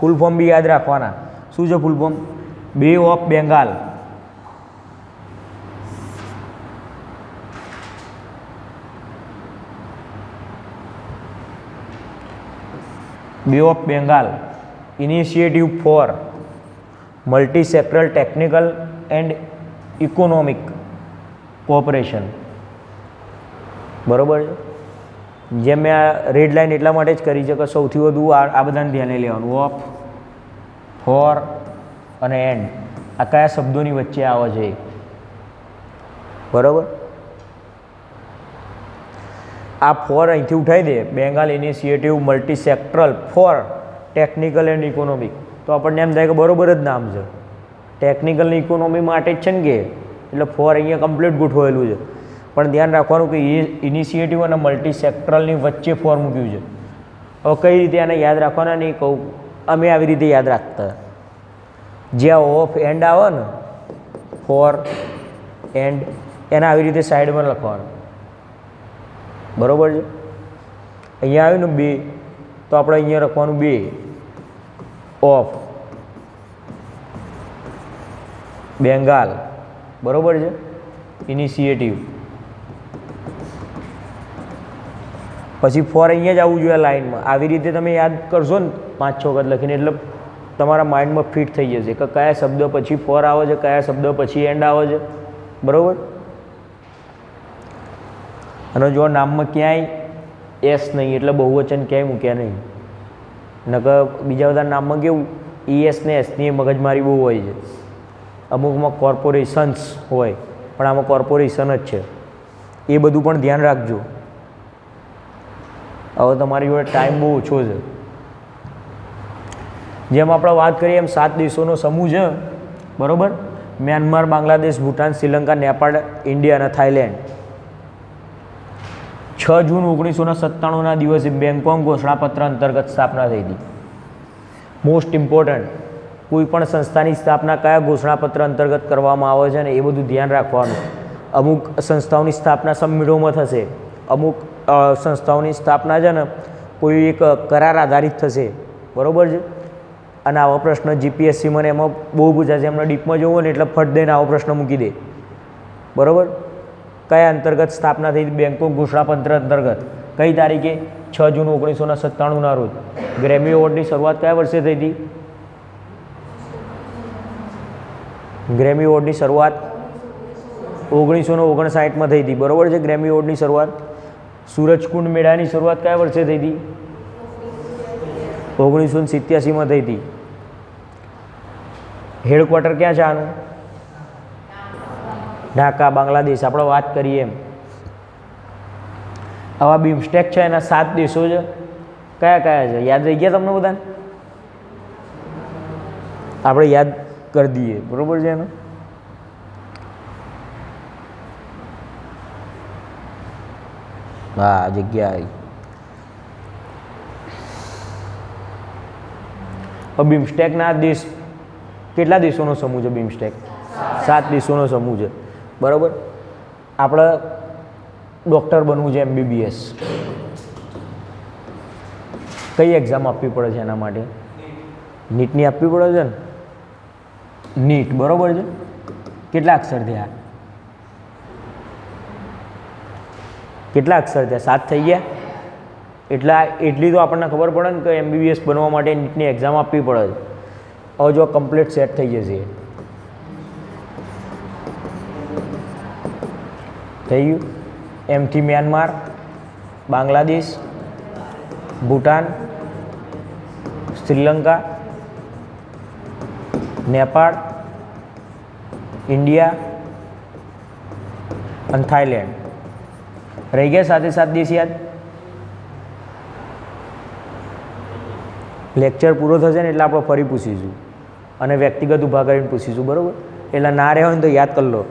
ફૂલ ફોર્મ બી યાદ રાખવાના. શું છે ફૂલ ફોર્મ? બે ઓફ બેંગાલ, બે of Bengal initiative four multi sectoral technical and economic cooperation, બરાબર છે. જેમ મેં આ રેડ લાઇન એટલા માટે જ કરી છે કે સૌથી વધુ આ બધાને ધ્યાને લેવાનું. ઓફ, ફોર અને એન્ડ, આ કયા શબ્દોની વચ્ચે આવે છે, બરાબર. આ ફોર અહીંથી ઉઠાવી દે, Bengal initiative multi sectoral for technical and economic, તો આપણને એમ થાય કે બરાબર જ નામ છે, ટેકનિકલ ને ઇકોનોમી માટે જ છે ને કે, એટલે ફોર અહીંયા કમ્પ્લીટ ગોઠવાયેલું છે. પણ ધ્યાન રાખવાનું કે એ ઇનિશિયેટિવ અને મલ્ટી સેક્ટરલની વચ્ચે ફોર મૂક્યું છે. હવે કઈ રીતે આને યાદ રાખવાના નહીં કહું, અમે આવી રીતે યાદ રાખતા. જ્યાં ઓફ એન્ડ આવે ને, ફોર એન્ડ, એને આવી રીતે સાઈડમાં લખવાનું, બરાબર છે. અહીંયા આવ્યું ને બે, તો આપણે અહીંયા લખવાનું બે ઓફ બેંગાલ, બરાબર છે, ઇનિશિયેટિવ. પછી ફોર અહીંયા જ આવવું જોઈએ લાઇનમાં. આવી રીતે તમે યાદ કરશો ને 5-6 વખત લખીને, એટલે તમારા માઇન્ડમાં ફિટ થઈ જશે કે કયા શબ્દ પછી ફોર આવે છે, કયા શબ્દ પછી એન્ડ આવે છે, બરાબર. અને જો નામમાં ક્યાંય એસ નહીં એટલે બહુવચન ક્યાંય મૂક્યા નહીં. નકર બીજા બધા નામમાં કેવું ES ને એસની મગજમારી બહુ હોય છે. અમુકમાં કોર્પોરેશન્સ હોય પણ આમાં કોર્પોરેશન જ છે. એ બધું પણ ધ્યાન રાખજો. હવે તમારી જોડે ટાઈમ બહુ ઓછો છે. જેમ આપણે વાત કરીએ એમ 7 દેશોનો સમૂહ છે બરાબર. મ્યાનમાર, બાંગ્લાદેશ, ભૂટાન, શ્રીલંકા, નેપાળ, ઇન્ડિયા અને થાઈલેન્ડ. 6 જૂન 1997ના દિવસે બેંગકોક ઘોષણાપત્ર અંતર્ગત સ્થાપના થઈ હતી. મોસ્ટ ઇમ્પોર્ટન્ટ, કોઈ પણ સંસ્થાની સ્થાપના કયા ઘોષણાપત્ર અંતર્ગત કરવામાં આવે છે ને એ બધું ધ્યાન રાખવાનું. અમુક સંસ્થાઓની સ્થાપના સંમેળોમાં થશે, અમુક સંસ્થાઓની સ્થાપના છે ને કોઈ એક કરાર આધારિત થશે બરાબર છે. અને આવો પ્રશ્ન GPSCમાં ને એમાં બહુ પૂછાશે. એમને ડીપમાં જોવો ને એટલે ફટ દઈને આવો પ્રશ્ન મૂકી દે બરાબર. કયા અંતર્ગત સ્થાપના થઈ બેંગકોક ઘોષણાપત્ર અંતર્ગત કઈ તારીખે? 6 જૂન 1997ના રોજ. ગ્રેમી એવોર્ડની શરૂઆત કયા વર્ષે થઈ હતી? ગ્રેમી એવોર્ડની શરૂઆત 1959માં થઈ હતી બરાબર છે. ગ્રેમી એવોર્ડની શરૂઆત. સૂરજકુંડ મેળાની શરૂઆત કયા વર્ષે થઈ હતી? 1987માં થઈ હતી. હેડક્વાર્ટર ક્યાં છે આનું? ઢાકા, બાંગ્લાદેશ. આપણે વાત કરીએ એમ આવા બિમસ્ટેક છે એના 7 દેશો છે. કયા કયા છે યાદ રહી ગયા તમને બધાને? આપણે યાદ કરી દઈએ બરાબર છે. એનું હા જગ્યા આવી. બિમસ્ટેકના દેશ કેટલા દેશોનો સમૂહ છે? બિમસ્ટેક 7 દેશોનો સમૂહ છે બરાબર. આપણે ડૉક્ટર બનવું છે MBBS. કઈ એક્ઝામ આપવી પડે છે એના માટે? નીટની આપવી પડે છે ને? નીટ બરાબર છે. કેટલા અક્ષર થયા? કેટલા અક્ષર થયા? 7 થઈ ગયા. એટલી તો આપણને ખબર પડે ને કે MBBS બનવા માટે નીટની એક્ઝામ આપવી પડે છે. હવે જો કમ્પ્લીટ સેટ થઈ જશે. થઈ ગયું. એમથી મ્યાનમાર, બાંગ્લાદેશ, ભૂટાન, શ્રીલંકા, નેપાળ, ઇન્ડિયા અને થાઈલેન્ડ. રહી ગયા 7 દેશ યાદ. લેક્ચર પૂરો થશે ને એટલે આપણે ફરી પૂછીશું અને વ્યક્તિગત ઊભા કરીને પૂછીશું બરાબર. એટલે ના રહ્યા હોય ને તો યાદ કરી લો.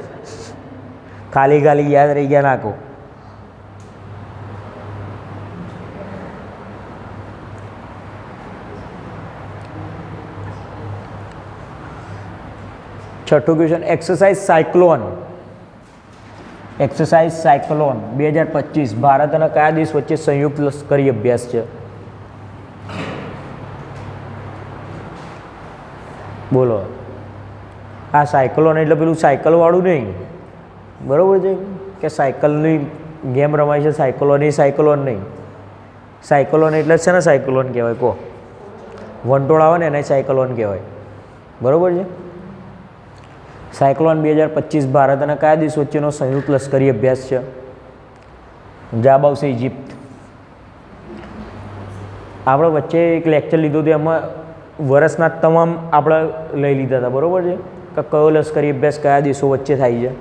ખાલી યાદ રહી ગયા નાખો. છઠ્ઠું ક્વેશ્ચન, એક્સરસાઇઝ સાયક્લોન 2025 ભારત અને કયા દેશ વચ્ચે સંયુક્ત લશ્કરી અભ્યાસ છે? બોલો. આ સાયક્લોન એટલે પેલું સાયકલવાળું નહીં બરાબર છે કે સાયકલની ગેમ રમાય છે સાયક્લોન. એ સાયક્લોન નહીં. સાયક્લોન એટલે છે ને સાયક્લોન કહેવાય. કહો વંટોળ આવે ને એને સાયક્લોન કહેવાય બરાબર છે. સાયક્લોન 2025 ભારત અને કયા દેશ વચ્ચેનો સંયુક્ત લશ્કરી અભ્યાસ છે? જવાબ આવશે ઇજિપ્ત. આપણે વચ્ચે એક લેક્ચર લીધો હતો એમાં વર્ષના તમામ આપણે લઈ લીધા હતા બરાબર છે કે કયો લશ્કરી અભ્યાસ કયા દેશો વચ્ચે થાય છે.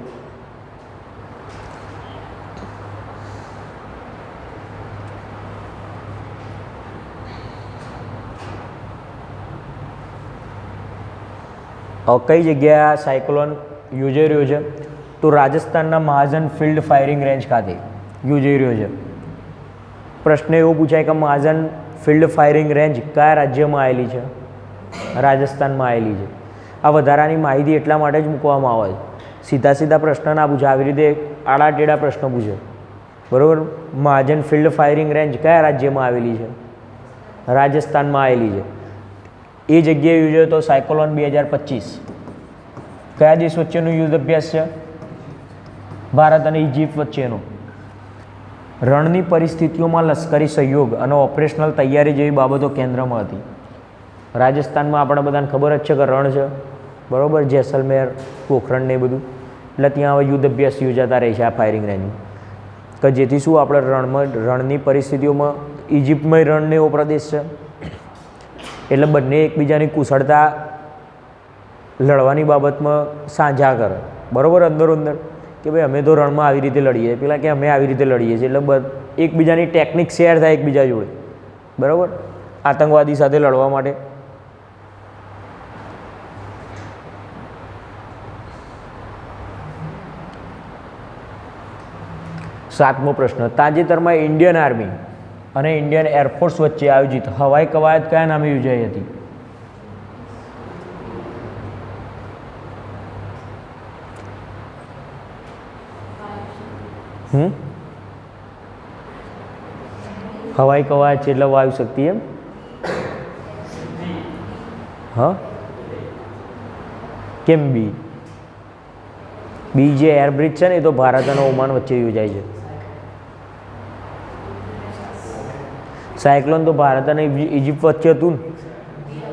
કઈ જગ્યાએ આ સાયક્લોન યોજાઈ રહ્યો છે? તો રાજસ્થાનના મહાજન ફિલ્ડ ફાયરિંગ રેન્જ ખાતે યોજાઈ રહ્યો છે. પ્રશ્ન એવો પૂછાય કે મહાજન ફિલ્ડ ફાયરિંગ રેન્જ કયા રાજ્યમાં આવેલી છે? રાજસ્થાનમાં આવેલી છે. આ વધારાની માહિતી એટલા માટે જ મૂકવામાં આવે છે. સીધા પ્રશ્ન ના પૂછે, આવી રીતે આડા ટેડા પ્રશ્ન પૂછે બરાબર. મહાજન ફિલ્ડ ફાયરિંગ રેન્જ કયા રાજ્યમાં આવેલી છે? રાજસ્થાનમાં આવેલી છે. એ જગ્યાએ યોજાયો તો સાયક્લોન 2025 કયા દેશ વચ્ચેનો યુદ્ધ અભ્યાસ છે? ભારત અને ઇજિપ્ત વચ્ચેનો. રણની પરિસ્થિતિઓમાં લશ્કરી સહયોગ અને ઓપરેશનલ તૈયારી જેવી બાબતો કેન્દ્રમાં હતી. રાજસ્થાનમાં આપણે બધાને ખબર જ છે કે રણ છે બરાબર. જેસલમેર, પોખરણ ને બધું. એટલે ત્યાં હવે યુદ્ધ અભ્યાસ યોજાતા રહે છે આ ફાયરિંગ રેન્જ. કે જેથી શું આપણે રણની પરિસ્થિતિઓમાં ઇજિપ્તમાં રણ એવો પ્રદેશ છે એટલે બંને એકબીજાની કુશળતા લડવાની બાબતમાં સાંઝા કરે, બરાબર, અંદરો અંદર કે ભાઈ અમે તો રણમાં આવી રીતે લડીએ, પેલા કે અમે આવી રીતે લડીએ છીએ, એટલે એકબીજાની ટેકનિક શેર થાય એકબીજા જોડે, બરાબર, આતંકવાદી સાથે લડવા માટે. સાતમો પ્રશ્ન, તાજેતરમાં ઇન્ડિયન આર્મી અને ઇન્ડિયન એરફોર્સ વચ્ચે આયોજિત હવાઈ કવાયત કયા નામે યોજાઈ હતી? હવાઈ કવાયત છે એટલે વાયુ શક્તિ, એમ? હા, કેમ બી? બી જે એરબ્રિજ છે ને એ તો ભારત અને ઓમાન વચ્ચે યોજાય છે. સાયક્લોન તો ભારત અને ઇજિપ્ત વચ્ચે હતું ને,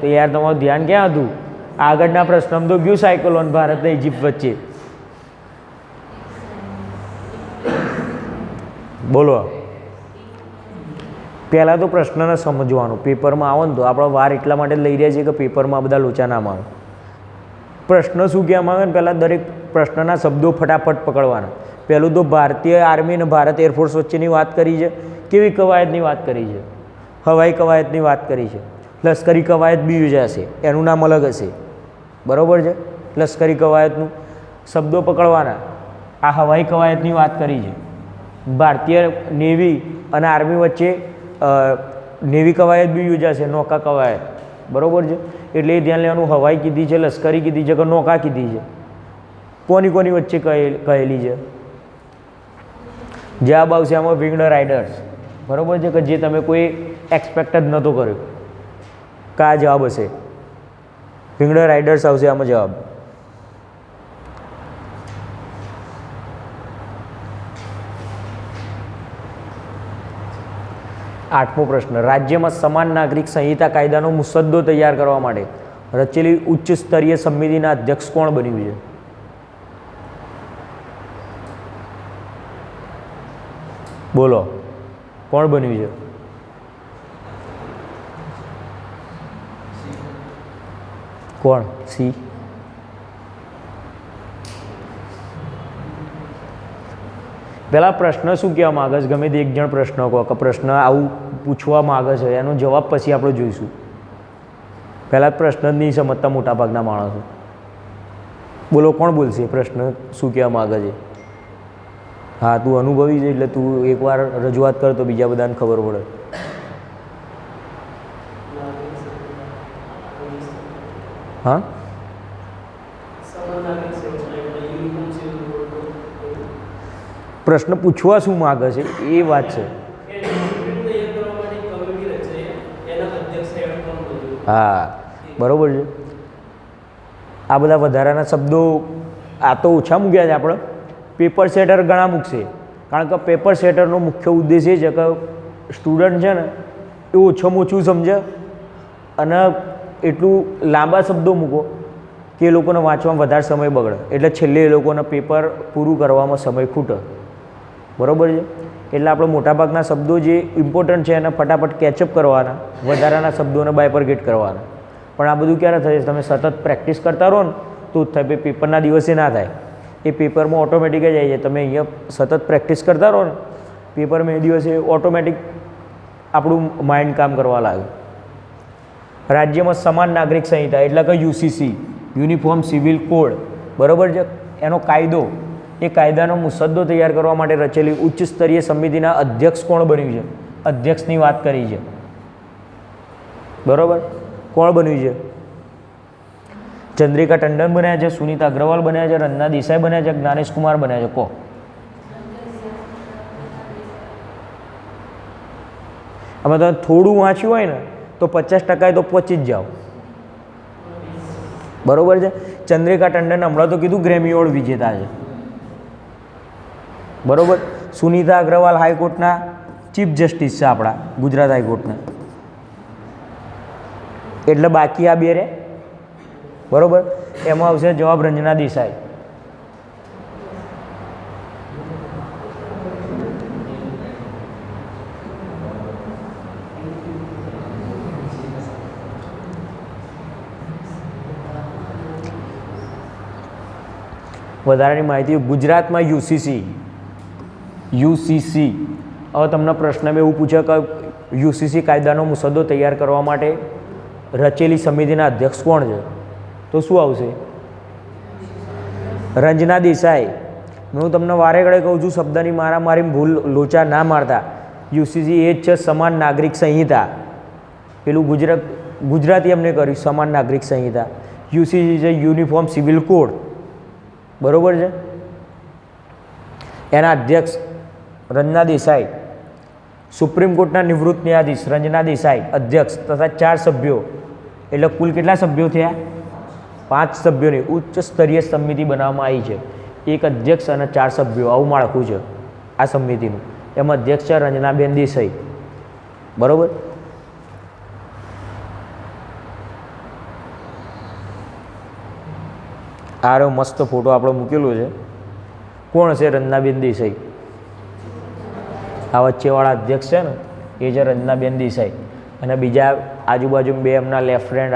તો યાર તમારું ધ્યાન ક્યાં હતું? આગળના પ્રશ્નમાં તો ગયું સાયક્લોન ભારત અને ઇજિપ્ત વચ્ચે. બોલો, પહેલાં તો પ્રશ્નને સમજવાનું. પેપરમાં આવો ને તો આપણે વાર એટલા માટે લઈ રહ્યા છીએ કે પેપરમાં બધા લોચા ના મારે. પ્રશ્ન શું કહેવા માંગે ને, પહેલાં દરેક પ્રશ્નના શબ્દો ફટાફટ પકડવાના. પહેલું તો ભારતીય આર્મી અને ભારત એરફોર્સ વચ્ચેની વાત કરી છે. કેવી કવાયતની વાત કરી છે? હવાઈ કવાયતની વાત કરી છે. લશ્કરી કવાયત બી યોજાશે, એનું નામ અલગ હશે, બરાબર છે. લશ્કરી કવાયતનું શબ્દો પકડવાના. આ હવાઈ કવાયતની વાત કરી છે. ભારતીય નેવી અને આર્મી વચ્ચે નેવી કવાયત બી યોજાશે, નૌકા કવાયત, બરાબર છે. એટલે એ ધ્યાન લેવાનું. હવાઈ કીધી છે, લશ્કરી કીધી છે કે નૌકા કીધી છે? કોની કોની વચ્ચે કહેલી છે? જવાબ આવશે આમાં વિંગ્ડ રાઇડર્સ, બરાબર છે, કે જે તમે કોઈ એક્સપેક્ટ જ નહોતો કર્યો. કયા જવાબ હશે? વિંગ્ડ રાઇડર્સ આવશે આમાં જવાબ. આઠમો પ્રશ્ન, રાજ્યમાં સમાન નાગરિક સંહિતા કાયદાનો મુસદ્દો તૈયાર કરવા માટે રચેલી ઉચ્ચ સ્તરીય સમિતિના અધ્યક્ષ કોણ બન્યું છે? બોલો, કોણ બન્યું છે? કોણ? સી? પહેલાં પ્રશ્ન શું કહેવા માગે છે? ગમે તે એક જણ પ્રશ્ન કહો કે પ્રશ્ન આવું પૂછવા માગે છે, એનો જવાબ પછી આપણે જોઈશું. પહેલાં પ્રશ્ન જ નહીં સમજતા મોટાભાગના માણસો. બોલો, કોણ બોલશે પ્રશ્ન શું કહેવા માગે છે? હા, તું અનુભવી છે એટલે તું એકવાર રજૂઆત કર તો બીજા બધાને ખબર પડે. હા, પ્રશ્ન પૂછવા શું માગે છે એ વાત છે. હા, બરાબર છે. આ બધા વધારાના શબ્દો આ તો ઓછા મૂક્યા છે આપણે. પેપર સેટર ઘણા મૂકશે, કારણ કે પેપર સેટરનો મુખ્ય ઉદ્દેશ એ છે કે સ્ટુડન્ટ છે ને એ ઓછામાં ઓછું સમજે અને એટલું લાંબા શબ્દો મૂકો કે એ લોકોને વાંચવામાં વધારે સમય બગડે, એટલે છેલ્લે એ લોકોને પેપર પૂરું કરવામાં સમય ખૂટે, બરાબર છે. એટલે આપણે મોટાભાગના શબ્દો જે ઇમ્પોર્ટન્ટ છે એને ફટાફટ કેચઅપ કરવાના, વધારાના શબ્દોને બાયપરગેટ કરવાના. પણ આ બધું ક્યારે થશે? તમે સતત પ્રેક્ટિસ કરતા રહો ને તો જ થાય. પેપરના દિવસે ના થાય, એ પેપરમાં ઓટોમેટિક જ આવી જાય. તમે અહીંયા સતત પ્રેક્ટિસ કરતા રહો ને, પેપરમાં એ દિવસે ઓટોમેટિક આપણું માઇન્ડ કામ કરવા લાગે. રાજ્યમાં સમાન નાગરિક સંહિતા એટલે કે યુસીસી, યુનિફોર્મ સિવિલ કોડ, બરાબર છે, એનો કાયદો, એ કાયદાનો મુસદ્દો તૈયાર કરવા માટે રચેલી ઉચ્ચ સ્તરીય સમિતિના અધ્યક્ષ કોણ બન્યું છે? અધ્યક્ષની વાત કરી છે, બરાબર. કોણ બન્યું છે? ચંદ્રિકા ટંડન બન્યા છે, સુનીતા અગ્રવાલ બન્યા છે, રંજના દેસાઈ બન્યા છે, જ્ઞાનેશ કુમાર બન્યા છે? કહો. આમાં તમે થોડું વાંચ્યું હોય ને તો 50% તો પહોંચી જ જાઓ, બરાબર છે. ચંદ્રિકા ટંડન હમણાં તો કીધું ગ્રેમી એવોર્ડ વિજેતા છે, બરાબર. સુનીતા અગ્રવાલ હાઈકોર્ટના ચીફ જસ્ટિસ છે આપણા ગુજરાત હાઈકોર્ટના. એટલે બાકી આ બે રે, બરાબર. એમાં આવશે જવાબ રંજના દેસાઈ. વધારાની માહિતી ગુજરાતમાં યુસીસી હવે તમને પ્રશ્નમાં એવું પૂછે કે યુસીસી કાયદાનો મુસદ્દો તૈયાર કરવા માટે રચેલી સમિતિના અધ્યક્ષ કોણ છે? તો શું આવશે? રંજના દેસાઈ. હું તમને વારે ઘડે કહું છું શબ્દની મારી ભૂલ લોચા ના મારતા. યુસીસી એ જ છે સમાન નાગરિક સંહિતા. પેલું ગુજરાતી અમને કર્યું સમાન નાગરિક સંહિતા. યુસીસી છે યુનિફોર્મ સિવિલ કોડ. બરાબર છે. એના અધ્યક્ષ રંજના દેસાઈ. સુપ્રીમ કોર્ટના નિવૃત્ત ન્યાયાધીશ રંજના દેસાઈ અધ્યક્ષ તથા 4 સભ્યો. એટલે કુલ કેટલા સભ્યો થયા? 5 સભ્યોની ઉચ્ચ સ્તરીય સમિતિ બનાવવામાં આવી છે. એક અધ્યક્ષ અને 4 સભ્યો આવું માળખું છે આ સમિતિનું. એમાં અધ્યક્ષ છે રંજનાબેન દેસાઈ. બરાબર. આ રહ્યો મસ્ત ફોટો આપણો મૂકેલો છે. કોણ છે રંજનાબેન દેસાઈ? આ વચ્ચેવાળા અધ્યક્ષ છે ને એ છે રંજનાબેન દેસાઈ. અને બીજા આજુબાજુ 2 એમના લેફ્ટ હેન્ડ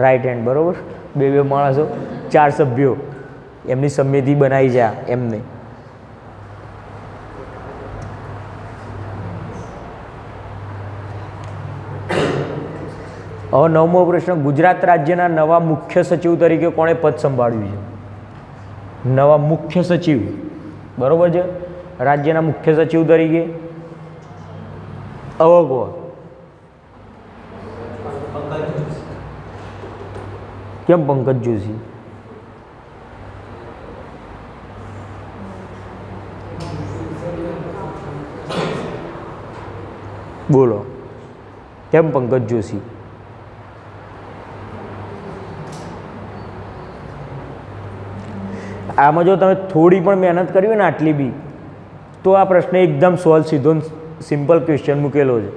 રાઈટ હેન્ડ. બરાબર. 2 માણસો 4 સભ્યો એમની સમિતિ બનાવી છે એમને. હવે 9મો પ્રશ્ન, ગુજરાત રાજ્યના નવા મુખ્ય સચિવ તરીકે કોણે પદ સંભાળ્યું છે? નવા મુખ્ય સચિવ. બરાબર છે. રાજ્યના મુખ્ય સચિવ તરીકે અવગો કેમ પંકજ જોશી? બોલો કેમ પંકજ જોશી? આમાં જો તમે થોડી પણ મહેનત કરી હોય ને આટલી બી તો આ પ્રશ્ન એકદમ સોલ્વ સીધો સિમ્પલ ક્વેશ્ચન મૂકેલો છે.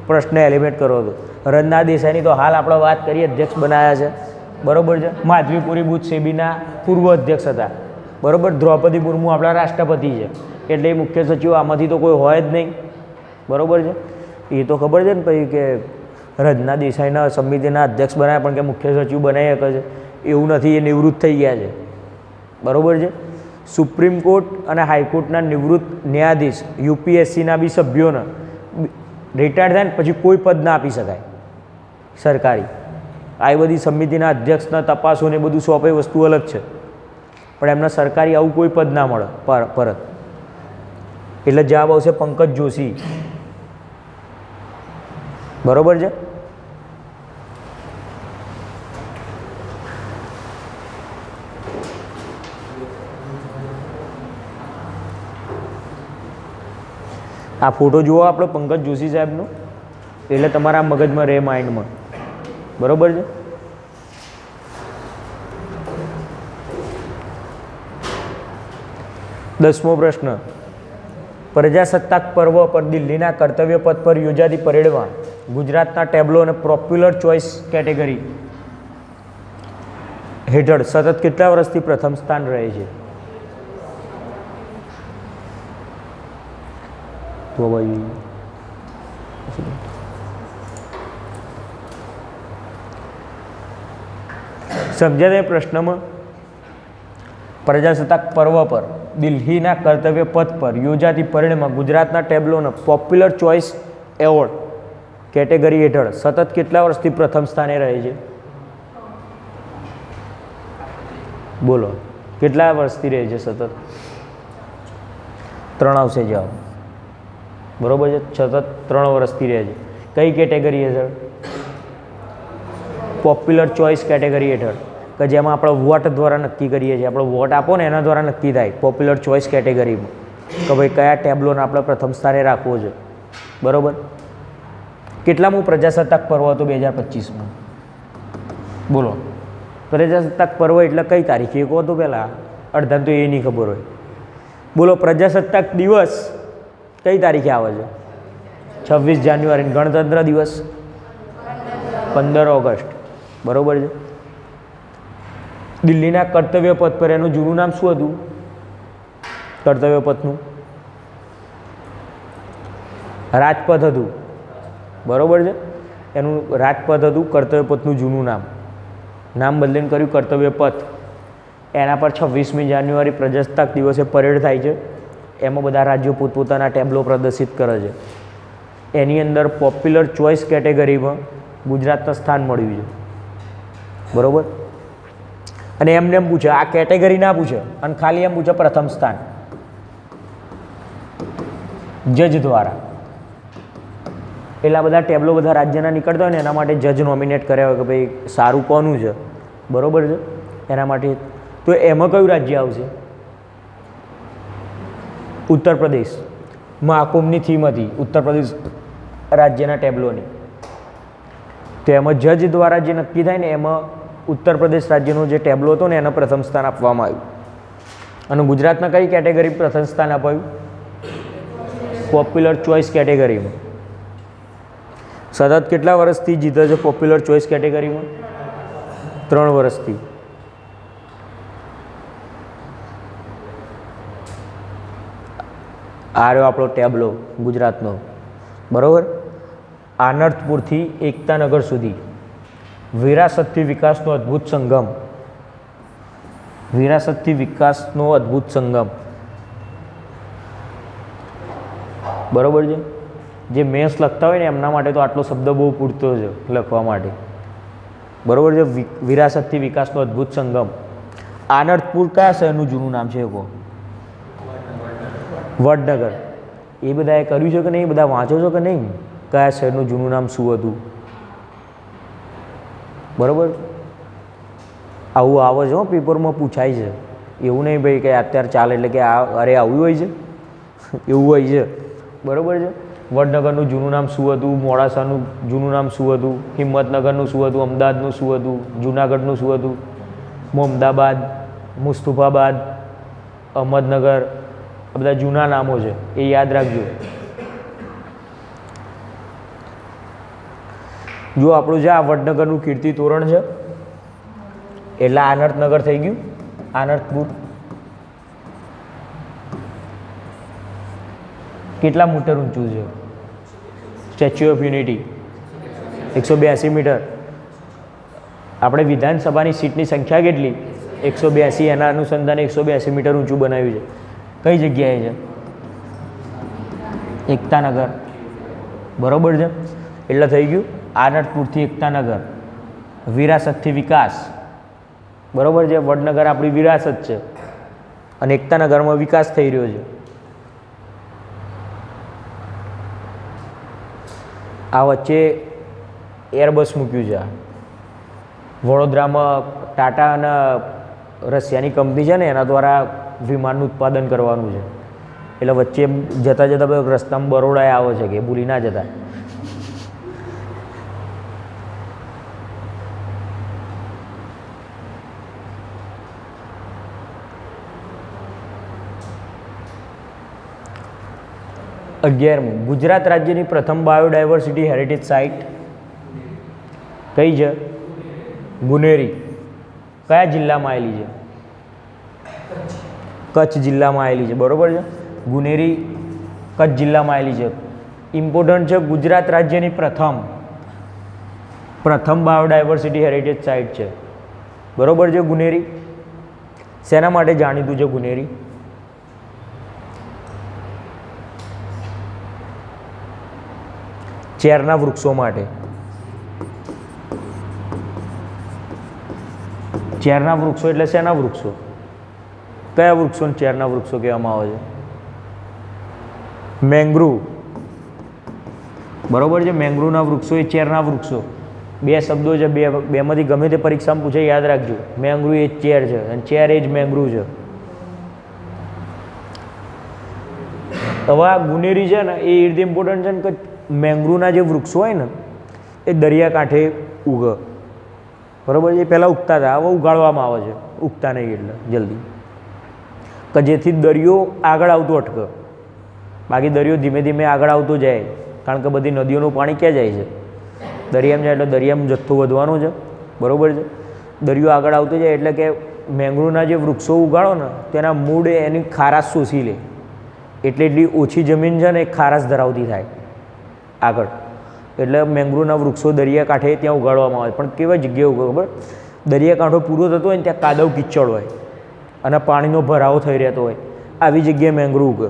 પ્રશ્ન એલિમિનેટ કરો તો રંજના દેસાઈની તો હાલ આપણે વાત કરીએ અધ્યક્ષ બનાવ્યા છે. બરાબર છે. માધવીપુરી બુથ સેબીના પૂર્વ અધ્યક્ષ હતા. બરાબર. દ્રૌપદી મુર્મુ આપણા રાષ્ટ્રપતિ છે એટલે એ મુખ્ય સચિવ આમાંથી તો કોઈ હોય જ નહીં. બરાબર છે. એ તો ખબર છે ને પછી કે રંજના દેસાઈના સમિતિના અધ્યક્ષ બનાવ્યા પણ કે મુખ્ય સચિવ બનાવી શકે છે એવું નથી. એ નિવૃત્ત થઈ ગયા છે. બરાબર છે. સુપ્રીમ કોર્ટ અને હાઈકોર્ટના નિવૃત્ત ન્યાયાધીશ યુપીએસસીના બી સભ્યોને રિટાયર થાય ને પછી કોઈ પદ ના આપી શકાય સરકારી. આ બધી સમિતિના અધ્યક્ષના તપાસો ને બધું સોંપે વસ્તુ અલગ છે પણ એમને સરકારી આવું કોઈ પદ ના મળે પરત. એટલે જવાબ આવશે પંકજ જોશી. બરાબર છે. આ ફોટો જુઓ આપણો પંકજ જોશી સાહેબનો એટલે તમારા મગજમાં રહે, માઇન્ડમાં. બરાબર છે. દસમો પ્રશ્ન, પ્રજાસત્તાક પર્વ પર દિલ્હીના કર્તવ્ય પથ પર યોજાતી પરેડમાં ગુજરાતના ટેબ્લો અને પોપ્યુલર ચોઇસ કેટેગરી હેઠળ સતત કેટલા વર્ષથી પ્રથમ સ્થાન રહે છે? તો ભાઈ સમજ્યા તે પ્રશ્નમાં? પ્રજાસત્તાક પર્વ પર દિલ્હીના કર્તવ્ય પથ પર યોજાતી પરેડમાં ગુજરાતના ટેબ્લોના પોપ્યુલર ચોઇસ એવોર્ડ કેટેગરી હેઠળ સતત કેટલા વર્ષથી પ્રથમ સ્થાને રહે છે? બોલો કેટલા વર્ષથી રહે છે સતત? 3 આવશે જવાબ. બરાબર છે. સતત 3 વર્ષથી રહે છે. કઈ કેટેગરી હેઠળ? પોપ્યુલર ચોઇસ કેટેગરી હેઠળ, કે જેમાં આપણે વોટ દ્વારા નક્કી કરીએ છીએ. આપણે વોટ આપો ને એના દ્વારા નક્કી થાય પોપ્યુલર ચોઇસ કેટેગરીમાં કે ભાઈ કયા ટેબ્લોને આપણે પ્રથમ સ્થાને રાખવો છે. બરાબર. કેટલામું પ્રજાસત્તાક પર્વ હતો 2025માં? બોલો. પ્રજાસત્તાક પર્વ એટલે કઈ તારીખે? એક હતો પહેલાં, અડધાને તો એ નહીં ખબર હોય. બોલો પ્રજાસત્તાક દિવસ કઈ તારીખે આવે છે? 26 જાન્યુઆરી. ગણતંત્ર દિવસ 15 ઓગસ્ટ. બરાબર છે. દિલ્હીના કર્તવ્ય પથ પર એનું જૂનું નામ શું હતું? કર્તવ્ય પથનું રાજપથ હતું. બરાબર છે. એનું રાજપથ હતું કર્તવ્ય પથનું જૂનું નામ બદલીને કર્યું કર્તવ્ય પથ. એના પર 26મી જાન્યુઆરી પ્રજાસત્તાક દિવસે પરેડ થાય છે. એમાં બધા રાજ્યો પોતપોતાના ટેબ્લો પ્રદર્શિત કરે છે. એની અંદર પોપ્યુલર ચોઇસ કેટેગરીમાં ગુજરાતને સ્થાન મળ્યું છે. બરાબર. અને એમને એમ પૂછે, આ કેટેગરી ના પૂછે અને ખાલી એમ પૂછે પ્રથમ સ્થાન જજ દ્વારા. એટલા બધા ટેબ્લો બધા રાજ્યના નીકળતા હોય ને એના માટે જજ નોમિનેટ કર્યા હોય કે ભાઈ સારું કોનું છે, બરાબર છે, એના માટે. તો એમાં કયું રાજ્ય આવશે? ઉત્તર પ્રદેશ. મહાકુંભની થીમ હતી ઉત્તર પ્રદેશ રાજ્યના ટેબ્લોની. તો એમાં જજ દ્વારા જે નક્કી થાય ને એમાં ઉત્તર પ્રદેશ રાજ્યનો જે ટેબ્લો હતો ને એને પ્રથમ સ્થાન આપવામાં આવ્યું. અને ગુજરાતના કઈ કેટેગરી પ્રથમ સ્થાન અપાયું? પોપ્યુલર ચોઇસ કેટેગરીમાં. સતત કેટલા વર્ષથી જીતે છે પોપ્યુલર ચોઇસ કેટેગરીમાં? 3 વર્ષથી. આ રહ્યો આપણો ટેબ્લો ગુજરાતનો. બરાબર. આનર્થપુરથી એકતાનગર સુધી વિરાસતથી વિકાસનો અદ્ભુત સંગમ. વિરાસતથી વિકાસનો અદ્ભુત સંગમ. બરાબર છે. જે મેથ્સ લખતા હોય ને એમના માટે તો આટલો શબ્દ બહુ પૂરતો છે લખવા માટે. બરાબર છે. વિરાસતથી વિકાસનો અદ્ભુત સંગમ. આનર્થપુર કયા શહેરનું જૂનું નામ છે? કહો. વડનગર. એ બધાએ કર્યું છે કે નહીં? બધા વાંચો છો કે નહીં? કયા શહેરનું જૂનું નામ શું હતું? બરાબર. આવું આવે છે પેપરમાં પૂછાય છે. એવું નહીં ભાઈ કે અત્યારે ચાલે એટલે કે અરે આવું હોય છે, એવું હોય છે. બરાબર છે. વડનગરનું જૂનું નામ શું હતું? મોડાસાનું જૂનું નામ શું હતું? હિંમતનગરનું શું હતું? અમદાવાદનું શું હતું? જૂનાગઢનું શું હતું? મોહમ્મદાબાદ, મુસ્તુફાબાદ, અહમદનગર, આ બધા જૂના નામો છે, એ યાદ રાખજો. જો આપણું જે આ વડનગરનું કીર્તિ તોરણ છે એટલે આનર્થનગર થઈ ગયું. આનર્થપુર કેટલા મીટર ઊંચું છે? Statue of Unity 182 metre. આપણે વિધાનસભાની સીટની સંખ્યા કેટલી? 182. એના અનુસંધાને 182 મીટર ઊંચું બનાવ્યું છે. કઈ જગ્યાએ છે? એકતાનગર. બરાબર છે. એટલે થઈ ગયું આનર્થપુરથી એકતાનગર. વિરાસતથી વિકાસ. બરાબર છે. વડનગર આપણી વિરાસત છે અને એકતાનગરમાં વિકાસ થઈ રહ્યો છે. આ વચ્ચે એરબસ મૂક્યું છે. વડોદરામાં ટાટા અને રશિયાની કંપની છે ને એના દ્વારા વિમાનનું ઉત્પાદન કરવાનું છે. એટલે વચ્ચે જતાં જતાં રસ્તામાં બરોડા આવે છે કે ભૂલી ના જતા. અગિયારમું, ગુજરાત રાજ્યની પ્રથમ બાયોડાયવર્સિટી હેરિટેજ સાઇટ કઈ છે? ગુનેરી. કયા જિલ્લામાં આવેલી છે? કચ્છ જિલ્લામાં આવેલી છે. બરાબર છે. ગુનેરી કચ્છ જિલ્લામાં આવેલી છે. ઇમ્પોર્ટન્ટ છે. ગુજરાત રાજ્યની પ્રથમ બાયોડાયવર્સિટી હેરિટેજ સાઇટ છે. બરાબર છે. ગુનેરી શેના માટે જાણીતું છે? ગુનેરી ચેરના વૃક્ષો માટે. ચેરના વૃક્ષો એટલે શેના વૃક્ષો? કયા વૃક્ષોને ચેરના વૃક્ષો કહેવામાં આવે છે? મેંગ્રુવ. બરાબર છે. મેંગ્રુવના વૃક્ષો એ ચેરના વૃક્ષો. બે શબ્દો છે, બેમાંથી ગમે તે પરીક્ષામાં પૂછે યાદ રાખજો. મેંગ્રુવ એ ચેર છે અને ચેર એ જ મેંગ્રુવ છે. હવે આ ગુનેરી છે ને એ રીતે ઇમ્પોર્ટન્ટ છે ને કે મેંગ્રુવના જે વૃક્ષો હોય ને એ દરિયાકાંઠે ઉગે. બરાબર છે. એ પહેલાં ઉગતા હતા, હવે ઉગાડવામાં આવે છે. ઉગતા નહીં એટલે જલ્દી, કે જેથી દરિયો આગળ આવતો અટકે. બાકી દરિયો ધીમે ધીમે આગળ આવતો જાય, કારણ કે બધી નદીઓનું પાણી ક્યાં જાય છે? દરિયામાં જાય એટલે દરિયામાં જથ્થો વધવાનો છે. બરાબર છે. દરિયો આગળ આવતો જાય એટલે કે મેંગ્રુવના જે વૃક્ષો ઉગાડો ને તેના મૂળ એની ખારાશ શોષી લે, એટલે એટલી ઓછી જમીન છે ને એ ખારાશ ધરાવતી થાય આગળ. એટલે મેંગ્રુવના વૃક્ષો દરિયાકાંઠે ત્યાં ઉગાડવામાં આવે. પણ કેવા જગ્યાએ ઉગે ખબર? દરિયાકાંઠો પૂરો થતો હોય ને ત્યાં કાદવ કિચડ હોય, અને પાણીનો ભરાવો થઈ રહેતો હોય આવી જગ્યાએ મેંગ્રુવ ઉગે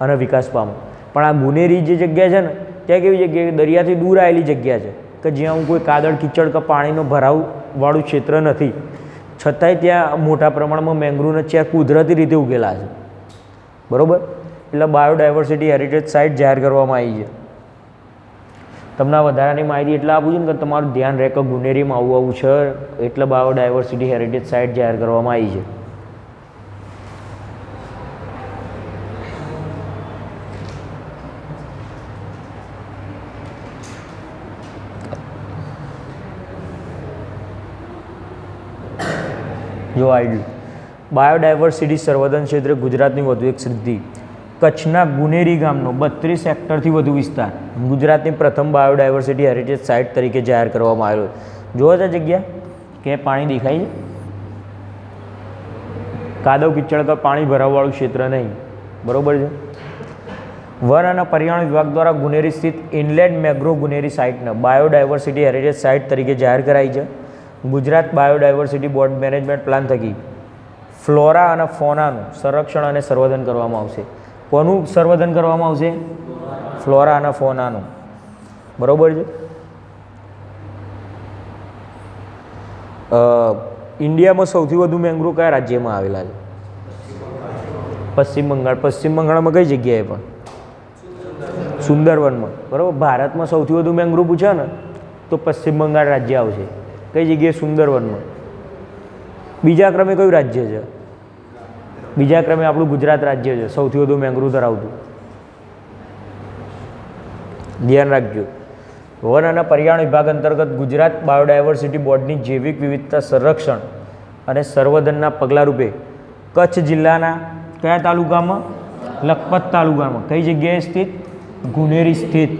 અને વિકાસ પામે. પણ આ ગુનેરી જે જગ્યા છે ને ત્યાં કેવી જગ્યાએ દરિયાથી દૂર આવેલી જગ્યા છે કે જ્યાં કોઈ કાદળ કીચડ કે પાણીનો ભરાવવાળું ક્ષેત્ર નથી, છતાંય ત્યાં મોટા પ્રમાણમાં મેંગ્રુવને ચેર કુદરતી રીતે ઉગેલા છે. બરાબર, એટલે બાયોડાયવર્સિટી હેરિટેજ સાઇટ જાહેર કરવામાં આવી છે. તમને વધારાની માહિતી એટલે આપું છું ને કે તમારું ધ્યાન રહે કે ગુનેરીમાં આવું છે, એટલે બાયોડાયવર્સિટી હેરિટેજ સાઇટ જાહેર કરવામાં આવી છે. જો આઈડલ બાયોડાયવર્સિટી સંવર્ધન ક્ષેત્રે ગુજરાતની વધુ એક સિદ્ધિ. કચ્છના ગુનેરી ગામનો 32 હેક્ટરથી વધુ વિસ્તાર ગુજરાતની પ્રથમ બાયોડાયવર્સિટી હેરિટેજ સાઇટ તરીકે જાહેર કરવામાં આવેલો. જોવો છે જગ્યા કે પાણી દેખાય છે, કાદવ કિચડ કે પાણી ભરાવવાળું ક્ષેત્ર નહીં. બરાબર છે. વન અને પર્યાવરણ વિભાગ દ્વારા ગુનેરી સ્થિત ઇનલેન્ડ મેંગ્રોવ ગુનેરી સાઇટને બાયોડાયવર્સિટી હેરિટેજ સાઇટ તરીકે જાહેર કરાઈ છે. Gujarat biodiversity board management plan થકી ફ્લોરા અને ફોનાનું સંરક્ષણ અને સંવર્ધન કરવામાં આવશે. કોનું સંવર્ધન કરવામાં આવશે? ફ્લોરા અને ફોનાનું. બરાબર છે. ઇન્ડિયામાં સૌથી વધુ મેંગ્રોવ કયા રાજ્યમાં આવેલા છે? પશ્ચિમ બંગાળ. પશ્ચિમ બંગાળમાં કઈ જગ્યાએ? પણ સુંદરવનમાં. બરાબર. ભારતમાં સૌથી વધુ મેંગ્રોવ પૂછે ને તો પશ્ચિમ બંગાળ રાજ્ય આવશે. કઈ જગ્યાએ? સુંદરવનમાં. બીજા ક્રમે કયું રાજ્ય છે? બીજા ક્રમે આપણું ગુજરાત રાજ્ય છે સૌથી વધુ મેંગ્રોવ ધરાવતું. ધ્યાન રાખજો. વન અને પર્યાવરણ વિભાગ અંતર્ગત ગુજરાત બાયોડાયવર્સિટી બોર્ડની જૈવિક વિવિધતા સંરક્ષણ અને સંવર્ધનના પગલા રૂપે કચ્છ જિલ્લાના કયા તાલુકામાં? લખપત તાલુકામાં. કઈ જગ્યાએ સ્થિત? ગુનેરી સ્થિત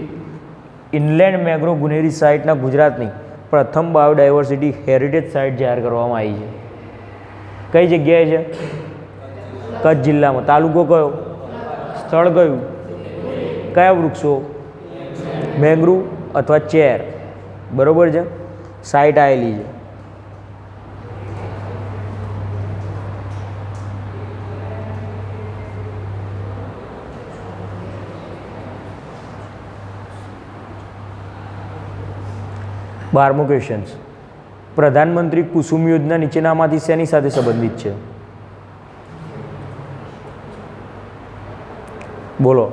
ઇનલેન્ડ મેંગ્રોવ ગુનેરી સાઇટના ગુજરાતની પ્રથમ બાયોડાયવર્સિટી હેરિટેજ સાઇટ જાહેર કરવામાં આવી છે. કઈ જગ્યાએ છે? કચ્છ જિલ્લામાં. તાલુકો કયો? સ્થળ કયું? કયા વૃક્ષો? મેંગ્રોવ અથવા ચેર. બરાબર છે. સાઇટ આવેલી છે. બારમો ક્વેશ્ચન. પ્રધાનમંત્રી કુસુમ યોજના નીચેનામાંથી શેની સાથે સંબંધિત છે? બોલો,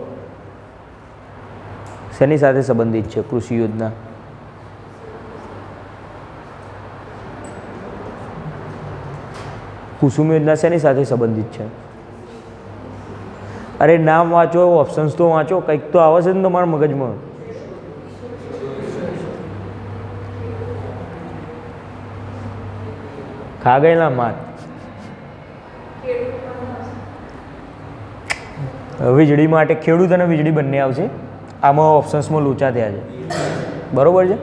શેની સાથે સંબંધિત છે કૃષિ યોજના? કુસુમ યોજના શેની સાથે સંબંધિત છે? અરે નામ વાંચો, ઓપ્શન્સ તો વાંચો, કંઈક તો આવે છે ને તમારા મગજમાં. ખા ગયેલા માત. વીજળી માટે ખેડૂત અને વીજળી બંને આવશે. આમાં ઓપ્શન્સમાં લોચા થયા છે. બરાબર છે.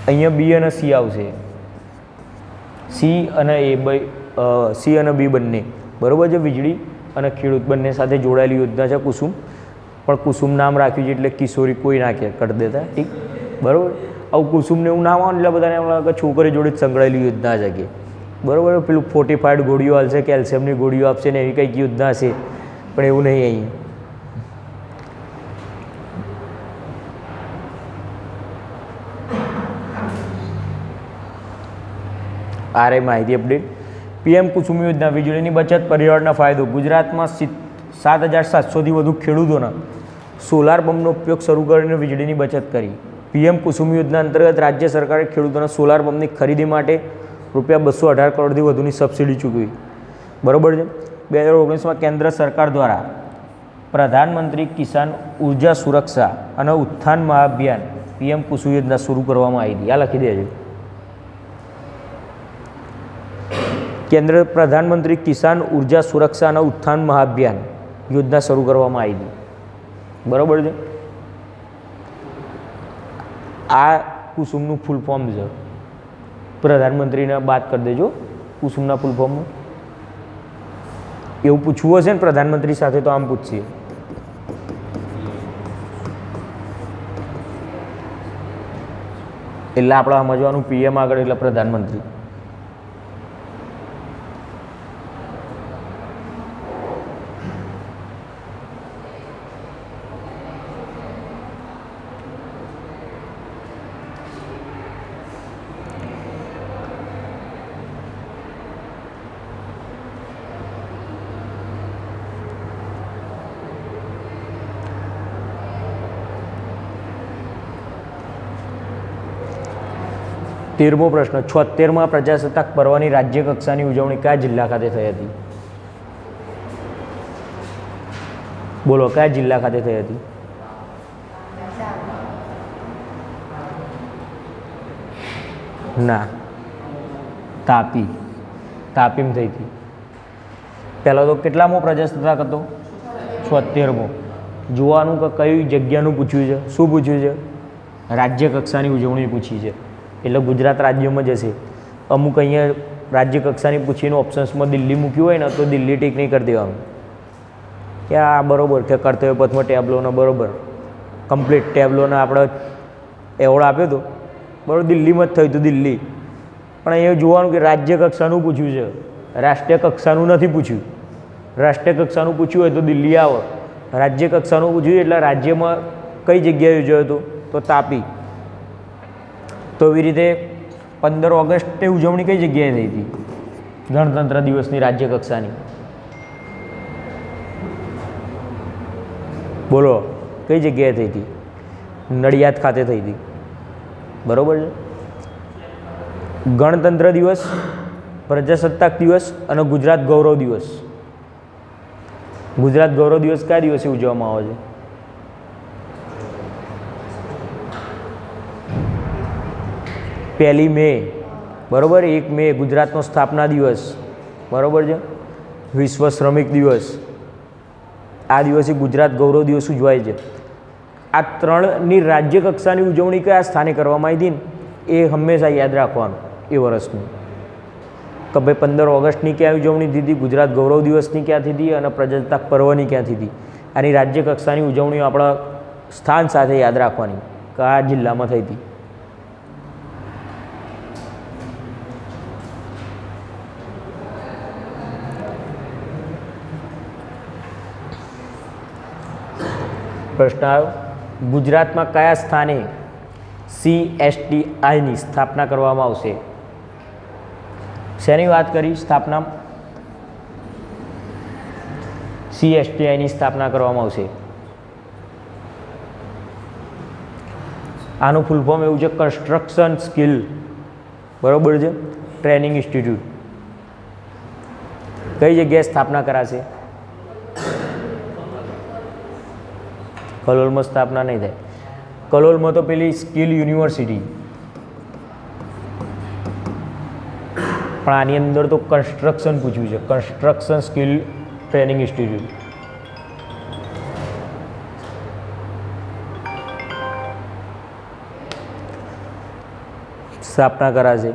અહીંયા બી અને સી આવશે. સી અને એ સી અને બી બંને. બરાબર છે. વીજળી અને ખેડૂત બંને સાથે જોડાયેલી યોજના છે કુસુમ. પણ કુસુમ નામ રાખ્યું છે એટલે કિશોરી કોઈ ના કરી દેતા. ઠીક. બરાબર. આવું કુસુમને એવું નામ આવે એટલે બધાને એમ લાગે કે છોકરી જોડે જ સંકળાયેલી યોજના છે કે. બરાબર. પેલું ફોર્ટિફાઈડ ગોળીઓ હાલશે, કેલ્શિયમની ગોળીઓ આપશે ને એવી કંઈક યોજના હશે, પણ એવું નહીં. અહીં આરએ માહિતી અપડેટ. પીએમ કુસુમ યોજના વીજળીની બચત, પર્યાવરણના ફાયદો. ગુજરાતમાં 7,700થી વધુ ખેડૂતોના સોલાર પંપનો ઉપયોગ શરૂ કરીને વીજળીની બચત કરી. પીએમ કુસુમ યોજના અંતર્ગત રાજ્ય સરકારે ખેડૂતોના સોલાર પંપની ખરીદી માટે ₹218 કરોડથી વધુની સબસિડી ચૂકવી. બરાબર છે. 2019માં કેન્દ્ર સરકાર દ્વારા પ્રધાનમંત્રી કિસાન ઉર્જા સુરક્ષા અને ઉત્થાન મહાઅભિયાન પીએમ કુસુમ યોજના શરૂ કરવામાં આવી હતી. આ લખી દેજો. કેન્દ્ર પ્રધાનમંત્રી કિસાન ઉર્જા સુરક્ષા અને ઉત્થાન મહાઅભિયાન યોજના શરૂ કરવામાં આવી હતી. બરાબર છે. આ કુસુમનું ફૂલ ફોર્મ છે. પ્રધાનમંત્રીને બાદ કરી દેજો કુસુમના ફૂલ ફોર્મમાં. એવું પૂછવું હશે ને પ્રધાનમંત્રી સાથે તો આમ પૂછશે. એટલે આપણે સમજવાનું પીએમ આગળ એટલે પ્રધાનમંત્રી. 13મો પ્રશ્ન, 76માં પ્રજાસત્તાક પર્વની રાજ્ય કક્ષાની ઉજવણી કયા જિલ્લા ખાતે થઈ હતી? બોલો, કયા જિલ્લા ખાતે થઈ હતી? ના, તાપી. તાપીમાં થઈ હતી. પહેલાં તો કેટલામો પ્રજાસત્તાક હતો? 76મો. જોવાનું કે કઈ જગ્યાનું પૂછ્યું છે, શું પૂછ્યું છે? રાજ્ય કક્ષાની ઉજવણી પૂછી છે, એટલે ગુજરાત રાજ્યમાં જશે. અમુક અહીંયા રાજ્ય કક્ષાની પૂછીને ઓપ્શન્સમાં દિલ્હી મૂક્યું હોય ને તો દિલ્હી ટીક નહીં કરી દેવાનું કે આ બરાબર કે કર્તવ્ય પથમાં ટેબ્લોનો બરાબર કમ્પ્લીટ ટેબ્લોને આપણે એવોર્ડ આપ્યો હતો બરાબર, દિલ્હીમાં જ થયું હતું દિલ્હી. પણ અહીંયા જોવાનું કે રાજ્ય કક્ષાનું પૂછ્યું છે, રાષ્ટ્રીય કક્ષાનું નથી પૂછ્યું. રાષ્ટ્રીય કક્ષાનું પૂછ્યું હોય તો દિલ્હી આવે, રાજ્ય કક્ષાનું પૂછ્યું એટલે રાજ્યમાં કઈ જગ્યાએ યોજાયો હતો તો તાપી. તો એવી રીતે 15 ઓગસ્ટની ઉજવણી કઈ જગ્યાએ થઈ હતી? ગણતંત્ર દિવસની રાજ્ય કક્ષાની. બોલો, કઈ જગ્યાએ થઈ હતી? નડિયાદ ખાતે થઈ હતી. બરાબર છે. ગણતંત્ર દિવસ, પ્રજાસત્તાક દિવસ અને ગુજરાત ગૌરવ દિવસ. ગુજરાત ગૌરવ દિવસ કયા દિવસે ઉજવવામાં આવે છે? પહેલી મે. બરાબર. 1 મે ગુજરાતનો સ્થાપના દિવસ. બરાબર છે. વિશ્વ શ્રમિક દિવસ. આ દિવસે ગુજરાત ગૌરવ દિવસ ઉજવાય છે. આ ત્રણની રાજ્ય કક્ષાની ઉજવણી કયા સ્થાને કરવામાં આવી હતી ને એ હંમેશા યાદ રાખવાનું એ વર્ષનું કે ભાઈ 15 ઓગસ્ટની ક્યાં ઉજવણી થઈ હતી, ગુજરાત ગૌરવ દિવસની ક્યાંથી હતી અને પ્રજાસત્તાક પર્વની ક્યાંથી હતી. આની રાજ્ય કક્ષાની ઉજવણીઓ આપણા સ્થાન સાથે યાદ રાખવાની કે આ જિલ્લામાં થઈ હતી. પ્રશ્ન આવ્યો, ગુજરાતમાં કયા સ્થાને CSTIની સ્થાપના કરવામાં આવશે? શેની વાત કરી સ્થાપના? CSTIની સ્થાપના કરવામાં આવશે. આનું ફૂલ ફોર્મ એવું છે કન્સ્ટ્રક્શન સ્કિલ, બરાબર છે, ટ્રેનિંગ ઇન્સ્ટિટ્યૂટ. કઈ જગ્યાએ સ્થાપના કરાશે? કલોલમાં સ્થાપના નહીં થાય. કલોલમાં તો પેલી સ્કિલ યુનિવર્સિટી, પણ આની અંદર તો કન્સ્ટ્રક્શન પૂછ્યું છે, કન્સ્ટ્રક્શન સ્કિલ ટ્રેનિંગ ઇન્સ્ટિટ્યૂટ. સ્થાપના કરાશે.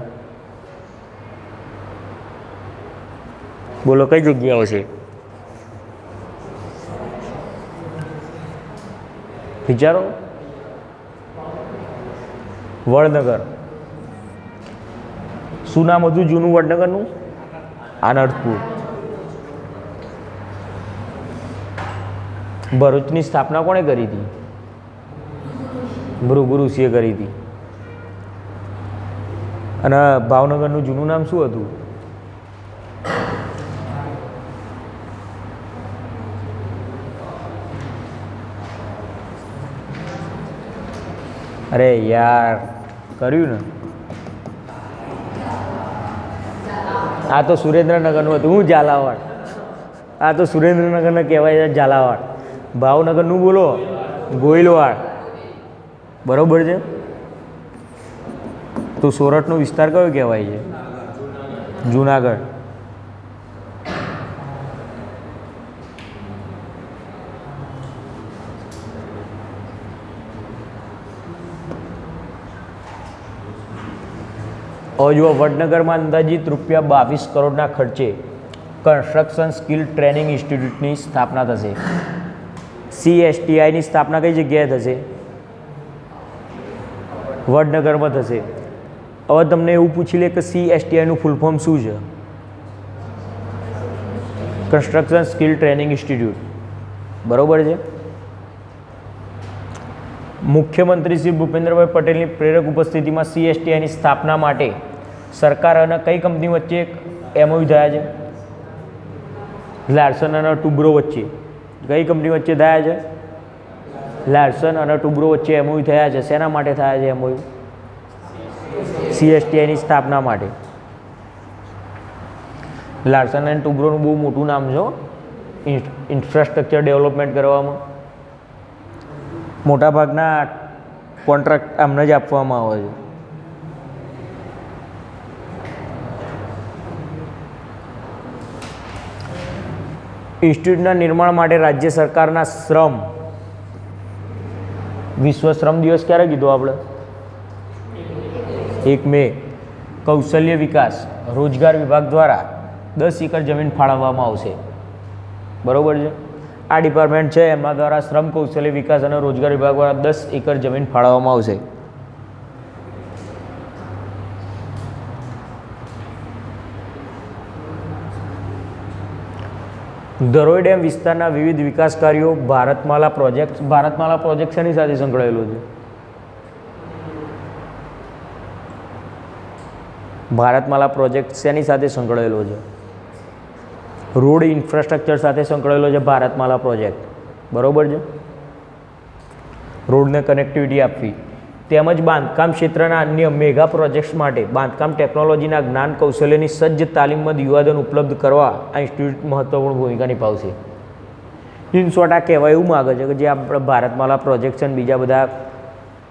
બોલો, કઈ જગ્યાઓ છે? વિચારો. વડનગર. શું નામ હતું જૂનું વડનગરનું? આનંદપુર. ભરૂચની સ્થાપના કોણે કરી હતી? ભૃગુ ઋષિએ કરી હતી. અને ભાવનગરનું જૂનું નામ શું હતું? અરે યાર, કર્યું ને. આ તો સુરેન્દ્રનગરનું હતું. હું ઝાલાવાડ. આ તો સુરેન્દ્રનગરને કહેવાય છે ઝાલાવાડ. ભાવનગરનું બોલો ગોહિલવાડ. બરાબર છે. તો સોરઠનો વિસ્તાર કયો કહેવાય છે? જુનાગઢ. હવે જુઓ, વડનગરમાં અંદાજિત ₹22 કરોડના ખર્ચે કન્સ્ટ્રક્શન સ્કિલ ટ્રેનિંગ ઇન્સ્ટિટ્યૂટની સ્થાપના થશે. CSTIની સ્થાપના કઈ જગ્યાએ થશે? વડનગરમાં થશે. હવે તમને એવું પૂછી લે કે CSTIનું ફૂલ ફોર્મ શું છે? Construction skill training institute. બરાબર છે. મુખ્યમંત્રી શ્રી ભૂપેન્દ્રભાઈ પટેલની પ્રેરક ઉપસ્થિતિમાં CSTIની સ્થાપના માટે સરકાર અને કઈ કંપની વચ્ચે MOU થયા છે? લાર્સન અને ટુબ્રો વચ્ચે. કઈ કંપની વચ્ચે થયા છે? લાર્સન અને ટુબ્રો વચ્ચે MOU થયા છે. શેના માટે થયા છે MOU? CSTIની સ્થાપના માટે. લાર્સન એન્ડ ટુબ્રોનું બહુ મોટું નામ છે ઇન્ફ્રાસ્ટ્રક્ચર ડેવલપમેન્ટ કરવામાં. મોટાભાગના કોન્ટ્રાક્ટ આમને જ આપવામાં આવે છે. ઇન્સ્ટિટ્યૂટના નિર્માણ માટે રાજ્ય સરકારના વિશ્વ શ્રમ દિવસ ક્યારે કીધો આપણે? 1 મે. કૌશલ્ય વિકાસ રોજગાર વિભાગ દ્વારા 10 એકર જમીન ફાળવવામાં આવશે. બરાબર છે. આ ડિપાર્ટમેન્ટ છે એમના દ્વારા શ્રમ કૌશલ્ય વિકાસ અને રોજગાર વિભાગ દ્વારા 10 એકર જમીન ફાળવવામાં આવશે. ધરોઈ ડેમ વિસ્તારના વિવિધ વિકાસ કાર્યો ભારતમાલા પ્રોજેક્ટ શેની સાથે સંકળાયેલો છે? ભારતમાલા પ્રોજેક્ટ શેની સાથે સંકળાયેલો છે? રોડ ઇન્ફ્રાસ્ટ્રક્ચર સાથે સંકળાયેલો છે ભારતમાલા પ્રોજેક્ટ. બરાબર છે. રોડને કનેક્ટિવિટી આપવી તેમજ બાંધકામ ક્ષેત્રના અન્ય મેગા પ્રોજેક્ટ્સ માટે બાંધકામ ટેકનોલોજીના જ્ઞાન કૌશલ્યની સજ્જ તાલીમબદ્ધ યુવાધન ઉપલબ્ધ કરવા આ ઇન્સ્ટિટ્યૂટ મહત્વપૂર્ણ ભૂમિકા નિભાવશે. ઇન શોર્ટ આ કહેવા એવું માગે છે કે જે આપણે ભારતમાલા પ્રોજેક્ટ છે અને બીજા બધા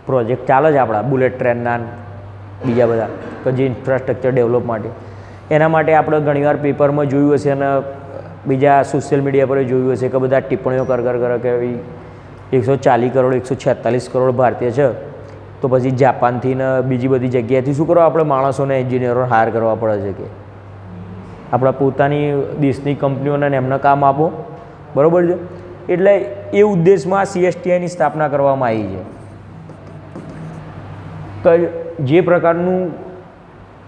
પ્રોજેક્ટ ચાલે છે આપણા બુલેટ ટ્રેનના બીજા બધા કે જે ઇન્ફ્રાસ્ટ્રક્ચર ડેવલપ માટે એના માટે આપણે ઘણીવાર પેપરમાં જોયું હશે અને બીજા સોશિયલ મીડિયા પર જોયું હશે કે બધા ટિપ્પણીઓ કરે કે 140 કરોડ 146 કરોડ ભારતીય છે તો પછી જાપાનથી ને બીજી બધી જગ્યાએથી શું કરવા આપણે માણસોને એન્જિનિયરો હાયર કરવા પડે છે કે આપણા પોતાની દેશની કંપનીઓને એમને કામ આપો. બરાબર છે. એટલે એ ઉદ્દેશમાં CSTIની સ્થાપના કરવામાં આવી છે કે જે પ્રકારનું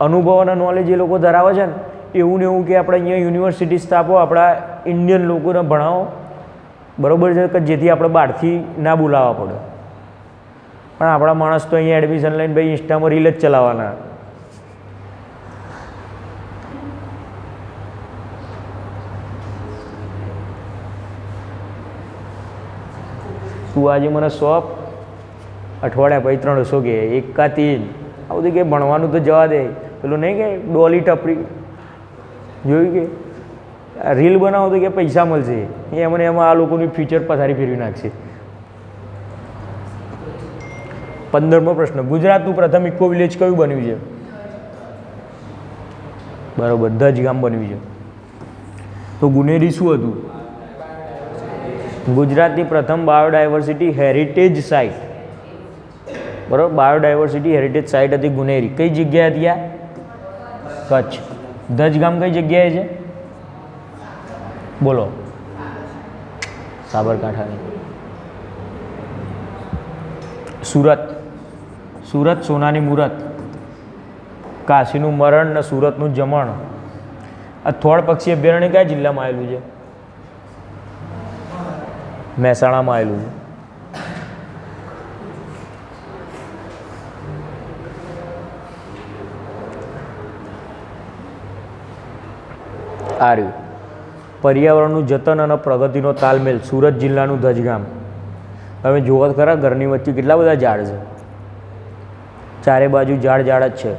અનુભવ અને નોલેજ એ લોકો ધરાવે છે ને એવું ને એવું કે આપણે અહીંયા યુનિવર્સિટી સ્થાપો આપણા ઇન્ડિયન લોકોને ભણાવો. બરાબર છે કે જેથી આપણે બહારથી ના બોલાવવા પડે. પણ આપણા માણસ તો અહીંયા એડમિશન લઈને ભાઈ ઇન્સ્ટામાં રીલ જ ચલાવવાના. તું આજે મને 100 અઠવાડિયા પછી 300 કે 1 કા 3 આ બધું કે ભણવાનું તો જવા દે. પેલું નહીં કે ડોલી ટપરી જોયું કે રીલ બનાવો તો કે પૈસા મળશે એમને એમાં આ લોકોની ફ્યુચર પથારી ફેરવી નાખશે. 15મો પ્રશ્ન ગુજરાતનું પ્રથમ ઇકો વિલેજ કયું બન્યું છે? બરાબર ધજ ગામ બન્યું છે. તો ગુનેરી શું હતું? ગુજરાતની પ્રથમ બાયોડાયવર્સિટી હેરિટેજ સાઇટ. બરાબર બાયોડાયવર્સિટી હેરિટેજ સાઇટ હતી ગુનેરી. કઈ જગ્યાએ હતી આ? કચ્છ. ધજ ગામ કઈ જગ્યાએ છે? બોલો. સાબરકાંઠાની. સુરત સોનાની મૂરત, કાશીનું મરણ ને સુરતનું જમણ. આ થોડ પક્ષી અભયારણ્ય કયા જિલ્લામાં આવેલું છે? મહેસાણામાં આવેલું છે. આ રહ્યું પર્યાવરણનું જતન અને પ્રગતિનો તાલમેલ સુરત જિલ્લાનું ધજગામ. તમે જુઓ ખરા ઘરની વચ્ચે કેટલા બધા ઝાડ છે. ચારે બાજુ ઝાડ જ છે.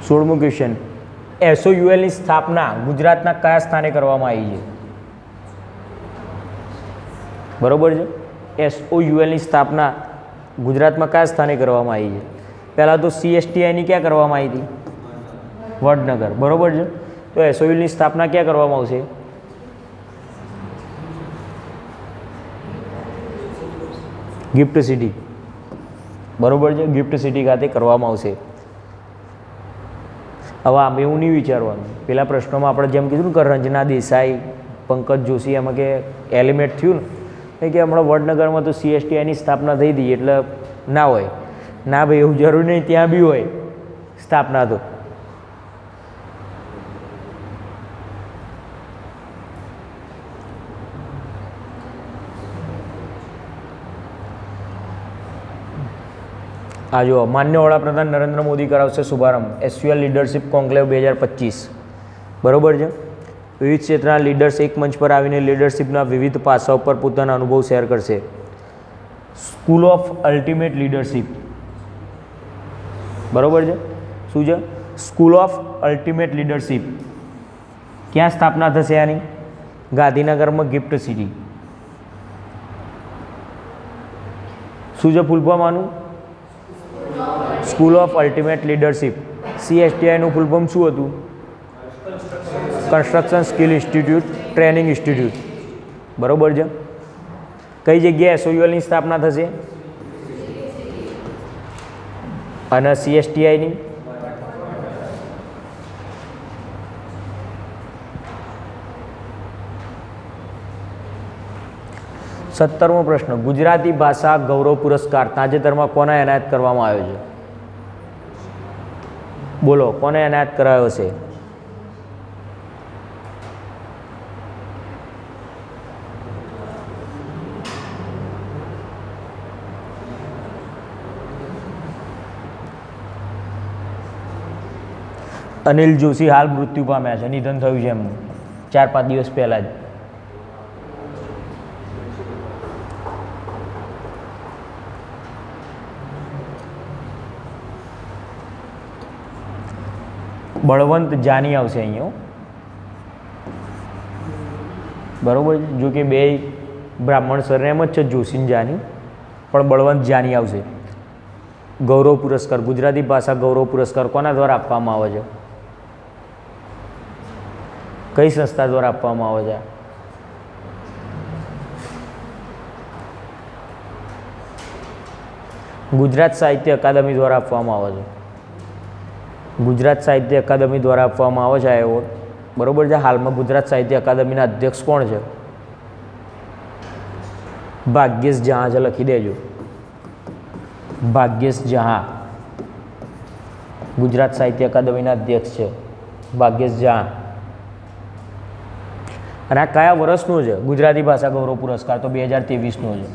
સોળમો ક્વેશ્ચન SOULની સ્થાપના ગુજરાતના કયા સ્થાને કરવામાં આવી છે? બરોબર છે. SOULની સ્થાપના ગુજરાતમાં કયા સ્થાને કરવામાં આવી છે? પહેલાં તો CSTIની ક્યાં કરવામાં આવી હતી? વડનગર. બરોબર છે. તો SOULની સ્થાપના ક્યાં કરવામાં આવશે? Gift city. બરોબર છે. ગિફ્ટ સિટી ખાતે કરવામાં આવશે. હવે આમ એવું નહીં વિચારવાનું. પેલા પ્રશ્નોમાં આપણે જેમ કીધું ને કે રંજના દેસાઈ, પંકજ જોશી એમાં કે એલિમેન્ટ થયું ને કે હમણાં વડનગરમાં તો CSTIની સ્થાપના થઈ હતી એટલે ના હોય. ના ભાઈ એવું જરૂરી નહીં, ત્યાં બી હોય સ્થાપના. તો આ જો માન્ય વડાપ્રધાન નરેન્દ્ર મોદી કરાવશે શુભારંભ SUL લીડરશિપ કોન્ક્લેવ 2025. બરોબર છે. વિવિધ ક્ષેત્રના લીડર્સ એક મંચ પર આવીને લીડરશિપના વિવિધ પાસાઓ પર પોતાના અનુભવ શેર કરશે. સ્કૂલ ઓફ અલ્ટિમેટ લીડરશિપ, બરાબર છે. શું છે? School of ultimate leadership. ક્યાં સ્થાપના થશે આની? ગાંધીનગરમાં ગિફ્ટ સિટી. શું છે ફૂલ ફોર્મ આનું? School of ultimate leadership. CSTIનું ફૂલ ફોર્મ શું હતું? Construction skill institute training institute, બરાબર છે. કઈ જગ્યાએ SOULની સ્થાપના થશે? અને CSTIની? સત્તરમો પ્રશ્ન, ગુજરાતી ભાષા ગૌરવ પુરસ્કાર તાજેતરમાં કોને એનાયત કરવામાં આવ્યો છે? બોલો, કોને એનાયત કરાયો છે? અનિલ જોશી હાલ મૃત્યુ પામ્યા છે, નિધન થયું છે એમનું 4-5 દિવસ પહેલાં જ. બળવંત જાની આવશે અહીંયા, બરાબર છે. જો કે બે બ્રાહ્મણ સરનેમ જ છે, જોશી ને જાની, પણ બળવંત જાની આવશે. ગૌરવ પુરસ્કાર, ગુજરાતી ભાષા ગૌરવ પુરસ્કાર કોના દ્વારા આપવામાં આવે છે? કઈ સંસ્થા દ્વારા આપવામાં આવે છે? ગુજરાત સાહિત્ય અકાદમી દ્વારા આપવામાં આવે છે. ગુજરાત સાહિત્ય અકાદમી દ્વારા આપવામાં આવે છે આ એવોર્ડ, બરાબર છે. હાલમાં ગુજરાત સાહિત્ય અકાદમીના અધ્યક્ષ કોણ છે? ભાગ્યેશ જહાં છે, લખી દેજો. ભાગ્યેશ જહાં ગુજરાત સાહિત્ય અકાદમીના અધ્યક્ષ છે, ભાગ્યેશ જહાં. અને આ કયા વર્ષનો છે ગુજરાતી ભાષા ગૌરવ પુરસ્કાર? તો 2023નો છે.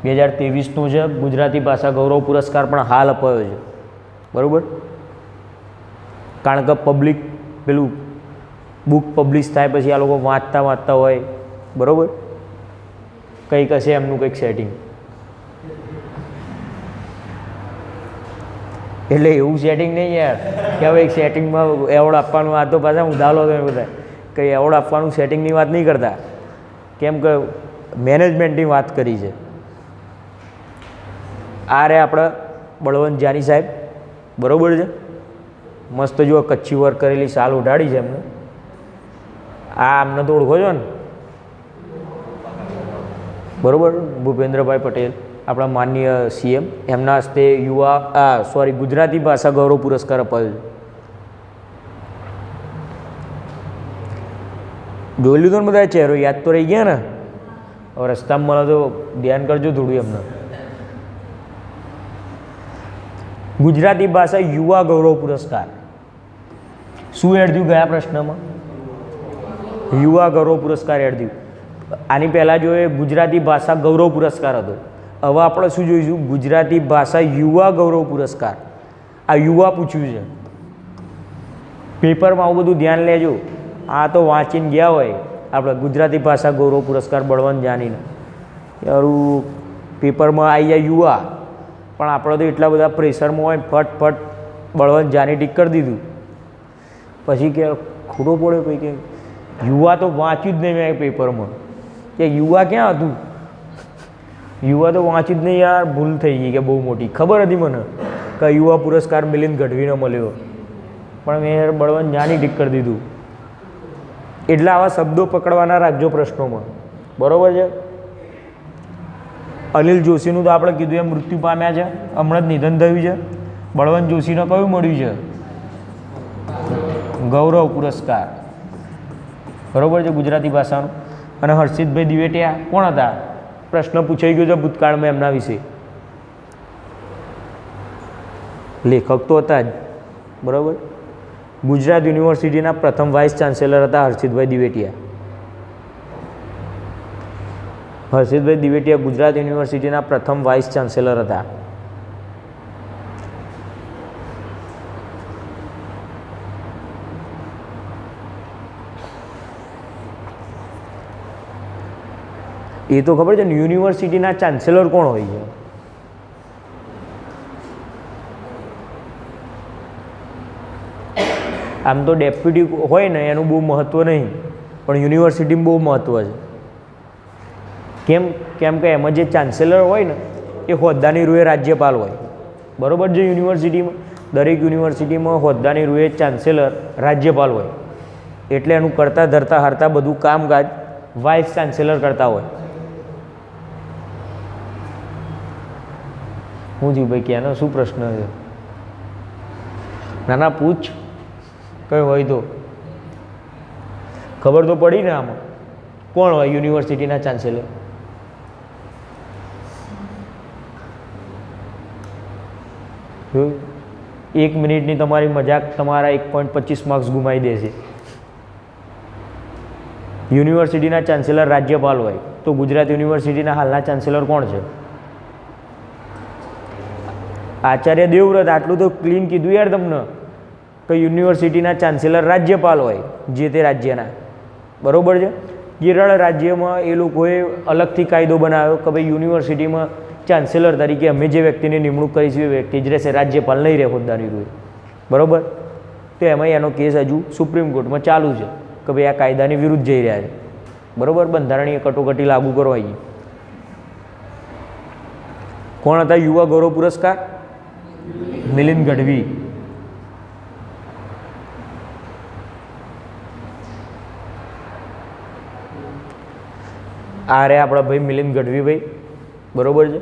2023નો છે ગુજરાતી ભાષા ગૌરવ પુરસ્કાર, પણ હાલ અપાયો છે, બરાબર. કારણ કે પબ્લિક પેલું બુક પબ્લિશ થાય પછી આ લોકો વાંચતા હોય, બરાબર. કંઈક હશે એમનું કંઈક સેટિંગ. એટલે એવું સેટિંગ નહીં યાર કે હવે એક સેટિંગમાં એવોર્ડ આપવાનું, આ તો પાછા ઉધાલો બધા કંઈ એવોર્ડ આપવાનું સેટિંગની વાત નહીં કરતા, કેમ કે મેનેજમેન્ટની વાત કરી છે. આ રે આપણે બળવંત જાની સાહેબ, બરાબર છે. મસ્ત જો કચ્છી વર્ક કરેલી શાલ ઉઢાડી છે એમને. આ અમને તો ઓળખો છો ને, બરાબર. ભૂપેન્દ્રભાઈ પટેલ, આપણા માનનીય CM, એમના હસ્તે ગુજરાતી ભાષા ગૌરવ પુરસ્કાર અપાયો છે. જોઈ લીધો ને બધા ચહેરો, યાદ તો રહી ગયા ને. હવે રસ્તામાં મળે તો ધ્યાન કરજો થોડું એમને. ગુજરાતી ભાષા યુવા ગૌરવ પુરસ્કાર શું એડ થયું ગયા પ્રશ્નમાં? યુવા ગૌરવ પુરસ્કાર એડ થયું. આની પહેલાં જો એ ગુજરાતી ભાષા ગૌરવ પુરસ્કાર હતો. હવે આપણે શું જોઈશું? ગુજરાતી ભાષા યુવા ગૌરવ પુરસ્કાર. આ યુવા પૂછ્યું છે પેપરમાં, આવું બધું ધ્યાન લેજો. આ તો વાંચીને ગયા હોય આપણે ગુજરાતી ભાષા ગૌરવ પુરસ્કાર બળવંત જાનીને, યારું પેપરમાં આવી જાય યુવા, પણ આપણે તો એટલા બધા પ્રેશરમાં હોય ફટ બળવંત જાની ટીક કરી દીધું. પછી કે ખોટો પડ્યો ભાઈ કે યુવા તો વાંચ્યું જ નહીં મેં પેપરમાં, કે યુવા ક્યાં હતું? યુવા તો વાંચ્યું જ નહીં યાર, ભૂલ થઈ ગઈ કે બહુ મોટી. ખબર હતી મને કે યુવા પુરસ્કાર મિલિંદ ગઢવીને મળ્યો, પણ મેં બળવંત જાની ટીક કરી દીધું. એટલે આવા શબ્દો પકડવાના રાખજો પ્રશ્નોમાં, બરાબર છે. અનિલ જોશીનું તો આપણે કીધું એમ મૃત્યુ પામ્યા છે, હમણાં જ નિધન થયું છે. બળવંત જોશીને કયું મળ્યું છે? ગૌરવ પુરસ્કાર, બરાબર છે, ગુજરાતી ભાષાનું. અને હર્ષિતભાઈ દિવેટિયા કોણ હતા? પ્રશ્ન પૂછાઈ ગયો છે ભૂતકાળમાં એમના વિશે. લેખક તો હતા જ, બરાબર. ગુજરાત યુનિવર્સિટીના પ્રથમ વાઇસ ચાન્સેલર હતા હર્ષિતભાઈ દિવેટિયા. હર્ષિતભાઈ દિવેટિયા ગુજરાત યુનિવર્સિટીના પ્રથમ વાઇસ ચાન્સેલર હતા. એ તો ખબર છે ને, યુનિવર્સિટીના ચાન્સેલર કોણ હોય છે? આમ તો ડેપ્યુટી હોય ને એનું બહુ મહત્ત્વ નહીં, પણ યુનિવર્સિટીમાં બહુ મહત્ત્વ છે. કેમ કે એમાં જે ચાન્સેલર હોય ને એ હોદ્દાની રૂએ રાજ્યપાલ હોય. બરાબર છે? યુનિવર્સિટીમાં દરેક યુનિવર્સિટીમાં હોદ્દાની રૂએ ચાન્સેલર રાજ્યપાલ હોય, એટલે એનું કરતાં ધરતા હરતા બધું કામકાજ વાઇસ ચાન્સેલર કરતા હોય. હું જી ભાઈ ક્યાંનો શું પ્રશ્ન છે? ના પૂછ, કઈ હોય તો ખબર તો પડી ને. આમાં કોણ હોય યુનિવર્સિટીના ચાન્સેલર? એક મિનિટની તમારી મજાક તમારા 1.25 માર્ક્સ ગુમાવી દેશે. યુનિવર્સિટીના ચાન્સેલર રાજ્યપાલ હોય તો ગુજરાત યુનિવર્સિટીના હાલના ચાન્સેલર કોણ છે? આચાર્ય દેવવ્રત. આટલું તો ક્લીન કીધું યાર તમને કે યુનિવર્સિટીના ચાન્સેલર રાજ્યપાલ હોય જે તે રાજ્યના. બરાબર છે? કેરળ રાજ્યમાં એ લોકોએ અલગથી કાયદો બનાવ્યો કે ભાઈ યુનિવર્સિટીમાં ચાન્સેલર તરીકે અમે જે વ્યક્તિની નિમણૂક કરીશું એ વ્યક્તિ જ રહેશે, રાજ્યપાલ નહીં રહે હોદ્દાની રૂએ. બરાબર? તો એમાં એનો કેસ હજુ સુપ્રીમ કોર્ટમાં ચાલુ છે કે ભાઈ આ કાયદાની વિરુદ્ધ જઈ રહ્યા છે. બરાબર? બંધારણીય કટોકટી લાગુ કરવાની. કોણ હતા યુવા ગૌરવ પુરસ્કાર? મિલિંદ ગઢવી. આ રે આપણા ભાઈ મિલિંદ ગઢવી ભાઈ. બરાબર છે?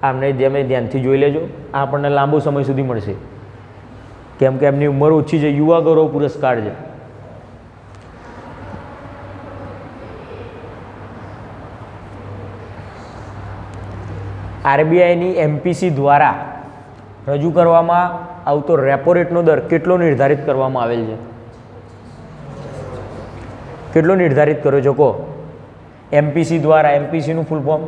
આમને જેમ ધ્યાનથી જોઈ લેજો, આપણને લાંબો સમય સુધી મળશે કેમ કે એમની ઉંમર ઓછી છે. યુવા ગૌરવ પુરસ્કાર છે. આરબીઆઈની એમપીસી દ્વારા રજૂ કરવામાં આવતો રેપો રેટનો દર કેટલો નિર્ધારિત કરવામાં આવેલ છે? કેટલો નિર્ધારિત કર્યો છે કહો? એમપીસી દ્વારા. એમપીસીનું full form?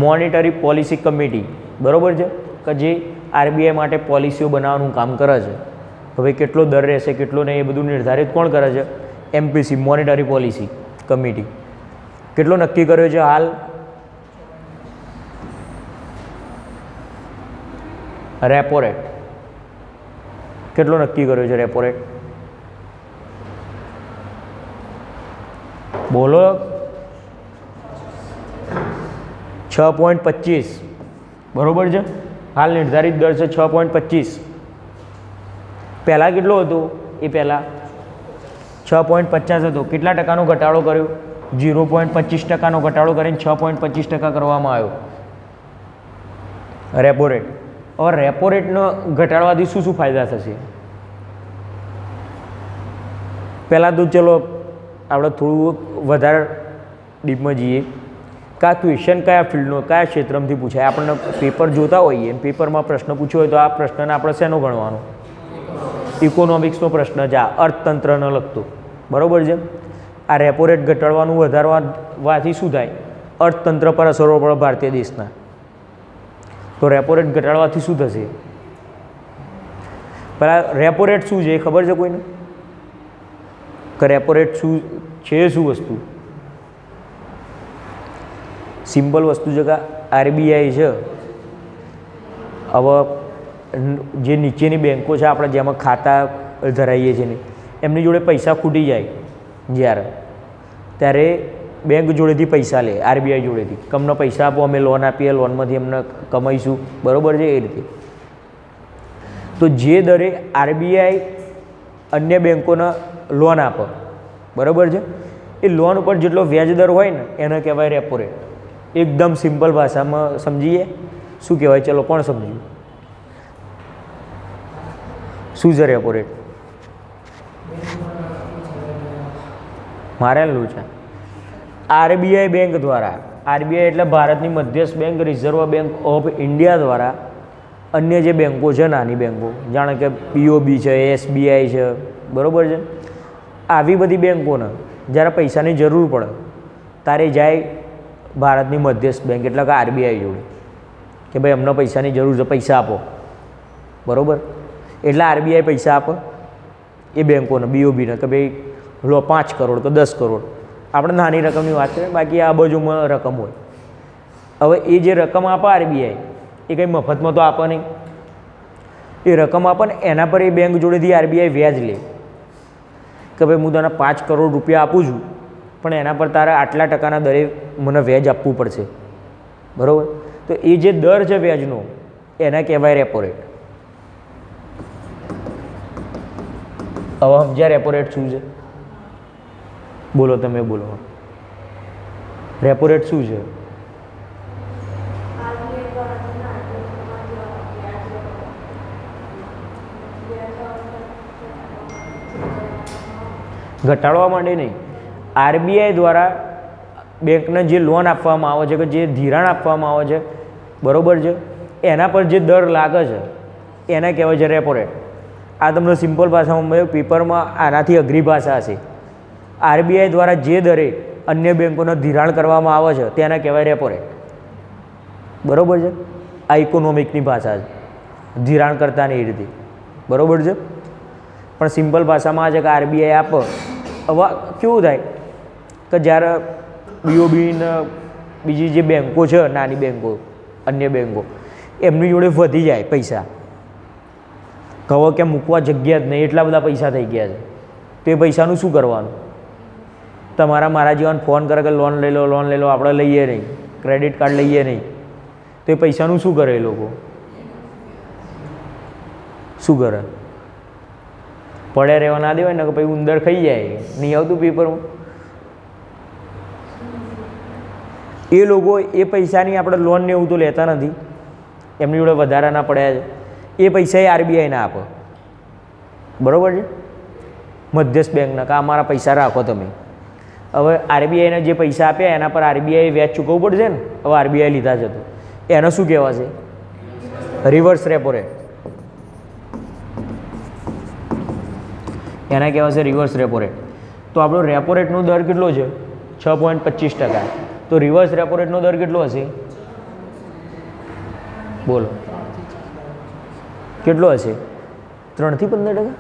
Monetary policy committee. બરાબર છે? કે જે આરબીઆઈ માટે પોલિસીઓ બનાવવાનું કામ કરે છે. હવે કેટલો દર રહેશે કેટલો નહીં એ બધું નિર્ધારિત કોણ કરે છે? MPC, monetary policy committee. કેટલો નક્કી કર્યો છે હાલ? રેપો રેટ કેટલો નક્કી કર્યો છે? રેપો રેટ બોલો. 6.25. બરાબર છે? હાલ નિર્ધારિત દર છે 6.25. પહેલાં કેટલો હતો? એ પહેલાં 6.50 હતો. કેટલા ટકાનો ઘટાડો કર્યો? 0.25% ઘટાડો કરીને 6.25% કરવામાં આવ્યો રેપો રેટ. હવે રેપો રેટનો ઘટાડવાથી શું શું ફાયદા થશે? પહેલાં તો ચલો આપણે થોડું વધારે ડીપમાં જઈએ કે આ ક્વેશ્ચન કયા ફિલ્ડનો કયા ક્ષેત્રમાંથી પૂછાય. આપણને પેપર જોતા હોઈએ અને પેપરમાં પ્રશ્ન પૂછ્યો હોય તો આ પ્રશ્નને આપણે શેનો ગણવાનો? ઇકોનોમિક્સનો પ્રશ્ન છે, આ અર્થતંત્રને લગતો. બરાબર છે? આ રેપો રેટ ઘટાડવાનું વધારવાથી શું થાય? અર્થતંત્ર પર અસરો પડે ભારતીય દેશના. તો રેપો રેટ ઘટાડવાથી શું થશે? પહેલાં રેપો રેટ શું છે એ ખબર છે કોઈને? કે રેપો રેટ શું છે? શું વસ્તુ? સિમ્પલ વસ્તુ છે કે આરબીઆઈ છે. હવે જે નીચેની બેન્કો છે આપણે જેમાં ખાતા ધરાવીએ છીએ ને એમની જોડે પૈસા ખૂટી જાય જ્યારે, ત્યારે બેંક જોડેથી પૈસા લે આરબીઆઈ જોડેથી કે અમને પૈસા આપો, અમે લોન આપીએ, લોનમાંથી અમને કમાઈશું. બરાબર છે? એ રીતે. તો જે દરે આરબીઆઈ અન્ય બેન્કોને લોન આપે, બરાબર છે, એ લોન ઉપર જેટલો વ્યાજ દર હોય ને એને કહેવાય રેપો રેટ. એકદમ સિમ્પલ ભાષામાં સમજીએ શું કહેવાય? ચલો કોણ સમજ્યું? શું છે રેપો રેટ? મારે લો છે આરબીઆઈ બેંક દ્વારા. આરબીઆઈ એટલે ભારતની મધ્યસ્થ bank, reserve bank of India દ્વારા અન્ય જે બેન્કો છે, નાની બેન્કો, જાણે કે પીઓબી છે, એસબીઆઈ છે, બરાબર છે, આવી બધી બેન્કોને જ્યારે પૈસાની જરૂર પડે ત્યારે જાય ભારતની મધ્યસ્થ બેંક એટલે કે આરબીઆઈ જોડે કે ભાઈ અમને પૈસાની જરૂર છે, પૈસા આપો. બરાબર? એટલે આરબીઆઈ પૈસા આપે. એ બેંકોને બીઓબીને કે ભાઈ લો 5 કરોડ કે 10 કરોડ, આપણે નાની રકમની વાત કરીએ, બાકી આ બાજુમાં રકમ હોય. હવે એ જે રકમ આપે આરબીઆઈ એ કંઈ મફતમાં તો આપે નહીં. એ રકમ આપે ને એના પર એ બેંક જોડેથી આરબીઆઈ વ્યાજ લે કે ભાઈ હું તને 5 કરોડ રૂપિયા આપું છું, પણ એના પર તારે આટલા ટકાના દરે મને વ્યાજ આપવું પડશે. બરાબર? તો એ જે દર છે વ્યાજનો એને કહેવાય રેપો રેટ. હવે સમજ્યા રેપો રેટ શું છે? બોલો, તમે બોલો. રેપો રેટ શું છે? ઘટાડવા માટે નહીં, આરબીઆઈ દ્વારા બેંકને જે લોન આપવામાં આવે છે કે જે ધિરાણ આપવામાં આવે છે, બરાબર છે, એના પર જે દર લાગે છે એને કહેવાય છે રેપો રેટ. આ તમને સિમ્પલ ભાષામાં પેપરમાં આનાથી અઘરી ભાષા હશે. આરબીઆઈ દ્વારા જે દરે અન્ય બેંકોને ધિરાણ કરવામાં આવે છે તેને કહેવાય રેપો રેટ. બરાબર છે? આ ઇકોનોમિકની ભાષા છે, ધિરાણ કરતાની એ રીતે. બરાબર છે? પણ સિમ્પલ ભાષામાં છે કે આરબીઆઈ આપે. હવે કેવું થાય કે જ્યારે બીઓબીને બીજી જે બેંકો છે, નાની બેંકો, અન્ય બેંકો, એમની જોડે વધી જાય પૈસા, કહો કે મૂકવા જગ્યા જ નહીં, એટલા બધા પૈસા થઈ ગયા છે, તો એ પૈસાનું શું કરવાનું? તમારા મારા જીવન ફોન કરે કે લોન લઈ લો, લોન લઈ લો, આપણે લઈએ નહીં, ક્રેડિટ કાર્ડ લઈએ નહીં, તો એ પૈસાનું શું કરે? એ લોકો શું કરે? પડ્યા રહેવા ના દેવાય ને કે પછી ઉંદર ખાઈ જાય. નહીં આવતું પેપરમાં? એ લોકો એ પૈસાની આપણે લોન ને એવું તો લેતા નથી, એમની જોડે વધારાના પડ્યા છે, એ પૈસા એ આરબીઆઈને આપે. બરાબર છે? મધ્યસ્થ બેંકના કે અમારા પૈસા રાખો તમે. હવે આરબીઆઈને જે પૈસા આપ્યા એના પર આરબીઆઈ વ્યાજ ચૂકવવું પડશે ને. હવે આરબીઆઈ લીધા છે તો એને શું કહેવાશે? Reverse repo rate. એના કહેવાશે રિવર્સ રેપો રેટ. તો આપણો રેપો રેટનો દર કેટલો છે? 6.25%. તો રિવર્સ રેપો રેટનો દર કેટલો હશે? બોલો, કેટલો હશે? 3 થી 15%.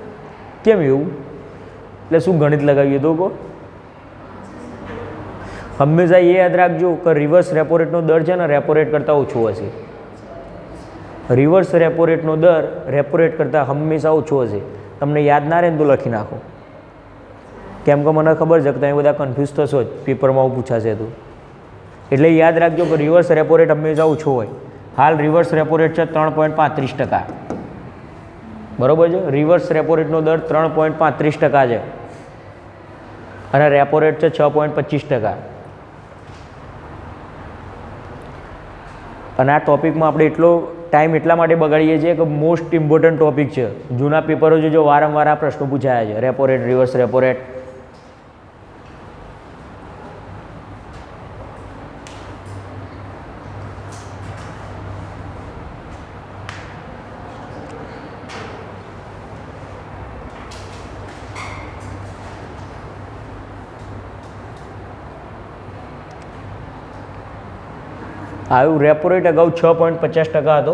કેમ એવું? એટલે શું ગણિત લગાવીએ તો કહો? હંમેશા એ યાદ રાખજો કે રિવર્સ રેપો રેટનો દર છે ને રેપો રેટ કરતાં ઓછો હશે. રિવર્સ રેપો રેટનો દર રેપો રેટ કરતાં હંમેશા ઓછો હશે. તમને યાદ ના રહે ને તો લખી નાખો, કેમ કે મને ખબર છે કે તમે બધા કન્ફ્યુઝ થશો જ, પેપરમાં પૂછાશે તો. એટલે યાદ રાખજો કે રિવર્સ રેપો રેટ હંમેશા ઓછો હોય. હાલ રિવર્સ રેપો રેટ છે 3.35%. બરાબર છે? રિવર્સ રેપો રેટનો દર 3.35% છે અને રેપો રેટ છે 6.25%. અને આ ટોપિકમાં આપણે એટલો ટાઈમ એટલા માટે બગાડીએ છીએ કે મોસ્ટ ઇમ્પોર્ટન્ટ ટોપિક છે. જૂના પેપરો જો વારંવાર આ પ્રશ્નો પૂછાયા છે, repo rate, reverse repo rate. આવ્યું રેપો રેટ અગાઉ 6.50% હતો,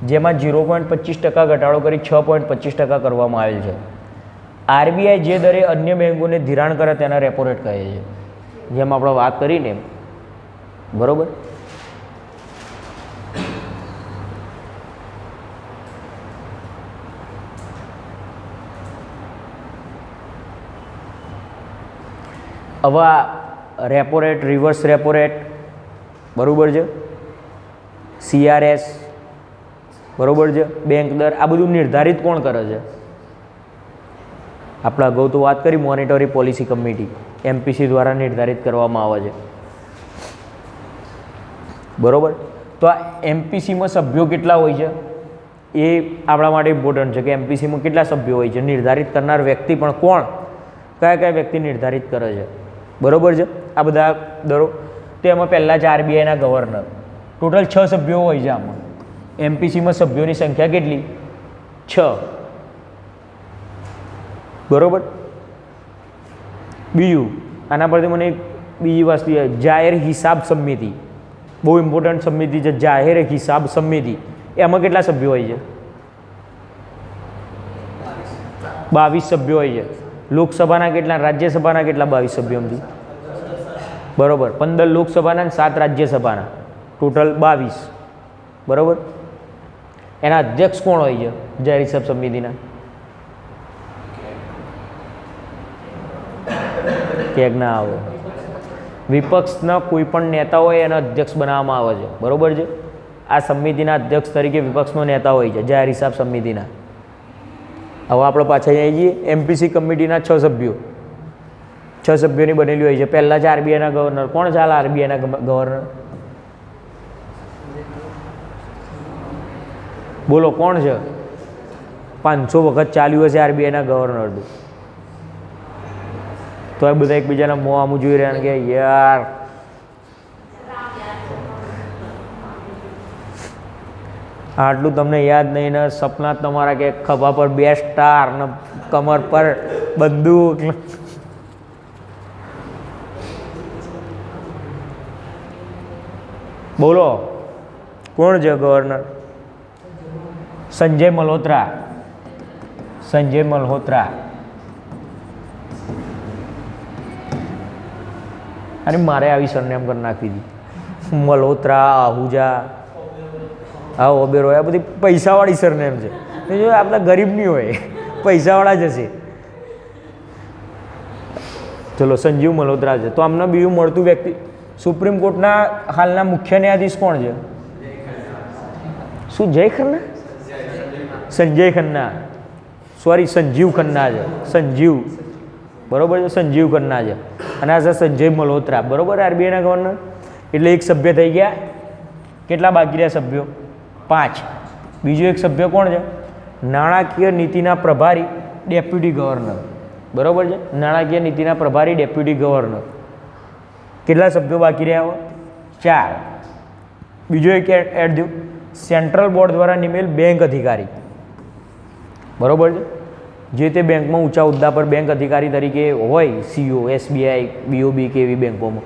જેમાં 0.25% ઘટાડો કરી 6.25% કરવામાં આવેલ છે. આરબીઆઈ જે દરે અન્ય બેંકોને ધિરાણ કરે તેના રેપો રેટ કહે છે, જેમ આપણે વાત કરીને એમ. બરાબર? હવે આ repo rate, reverse repo rate, બરાબર છે, CRS, બરાબર છે, બેંક દર, આ બધું નિર્ધારિત કોણ કરે છે? આપણે અગાઉ તો વાત કરી, મોનેટરી પોલિસી કમિટી, MPC દ્વારા નિર્ધારિત કરવામાં આવે છે. બરાબર? તો આ MPCમાં સભ્યો કેટલા હોય છે એ આપણા માટે ઇમ્પોર્ટન્ટ છે કે MPCમાં કેટલા સભ્યો હોય છે. નિર્ધારિત કરનાર વ્યક્તિ પણ કોણ, કયા કયા વ્યક્તિ નિર્ધારિત કરે છે? બરાબર છે? આ બધા દરો. તો એમાં પહેલાં છે આરબીઆઈના ગવર્નર. ટોટલ 6 સભ્યો હોય છે આમાં. MPCમાં સભ્યોની સંખ્યા કેટલી? 6. બરાબર? બીજું આના પરથી મને એક બીજી વસ્તુ, જાહેર હિસાબ સમિતિ, બહુ ઇમ્પોર્ટન્ટ સમિતિ છે, જાહેર હિસાબ સમિતિ. એમાં કેટલા સભ્યો હોય છે? 22 સભ્યો હોય છે. લોકસભાના કેટલા, રાજ્યસભાના કેટલા? 22 સભ્યોમાંથી બરાબર 15 લોકસભાના અને 7 રાજ્યસભાના, ટોટલ 22 બરાબર. એના અધ્યક્ષ કોણ હોય છે જાહેર હિસાબ સમિતિના? ક્યાંક ના આવે. વિપક્ષના કોઈ પણ નેતા હોય એના અધ્યક્ષ બનાવવામાં આવે છે બરાબર છે. આ સમિતિના અધ્યક્ષ તરીકે વિપક્ષનો નેતા હોય છે જાહેર હિસાબ સમિતિના. હવે આપણે પાછા આવી જઈએ. એમપીસી કમિટીના 6 સભ્યો, 6 સભ્યોની બનેલી હોય છે. પહેલાં છે આરબીઆઈના ગવર્નર. કોણ છે આરબીઆઈના ગવર્નર? બોલો કોણ છે? 500 વખત ચાલ્યું હશે આરબીઆઈના ગવર્નરનું. તો એ બધા એકબીજાના મોં આમું જોઈ રહ્યા કે યાર આટલું તમને યાદ નહીં ને સપના તમારા કે ખભા પર 2 સ્ટાર ને કમર પર બંદૂક. બોલો કોણ છે ગવર્નર? સંજય મલ્હોત્રા. સંજય મલ્હોત્રા. અને મારે આવી સરનેમ કરી નાખી હતી, મલ્હોત્રા, આહુજા, હા ઓબેરો, આ બધી પૈસાવાળી સરનેમ છે. જો આપણા ગરીબ નહીં હોય, પૈસાવાળા જ હશે. ચલો સંજીવ મલ્હોત્રા છે. તો આમને બીજું મળતું વ્યક્તિ સુપ્રીમ કોર્ટના હાલના મુખ્ય ન્યાયાધીશ કોણ છે? શું જય ખન્ના? સંજય ખન્ના, સોરી સંજીવ ખન્ના છે. સંજીવ બરાબર છે, સંજીવ ખન્ના છે. અને આ છે સંજય મલ્હોત્રા બરાબર આરબીઆઈના ગવર્નર. એટલે એક સભ્ય થઈ ગયા. કેટલા બાકી રહ્યા સભ્યો? 5. બીજો એક સભ્ય કોણ છે? નાણાકીય નીતિના પ્રભારી ડેપ્યુટી ગવર્નર બરાબર છે. નાણાકીય નીતિના પ્રભારી ડેપ્યુટી ગવર્નર. કેટલા સભ્યો બાકી રહ્યા? 4. બીજો એક એડ દો, સેન્ટ્રલ બોર્ડ દ્વારા નિમેલ બેંક અધિકારી બરાબર છે. જે તે બેંકમાં ઊંચા હોદ્દા પર બેંક અધિકારી તરીકે હોય, સીઓ, એસબીઆઈ, બીઓબી કે એવી બેંકોમાં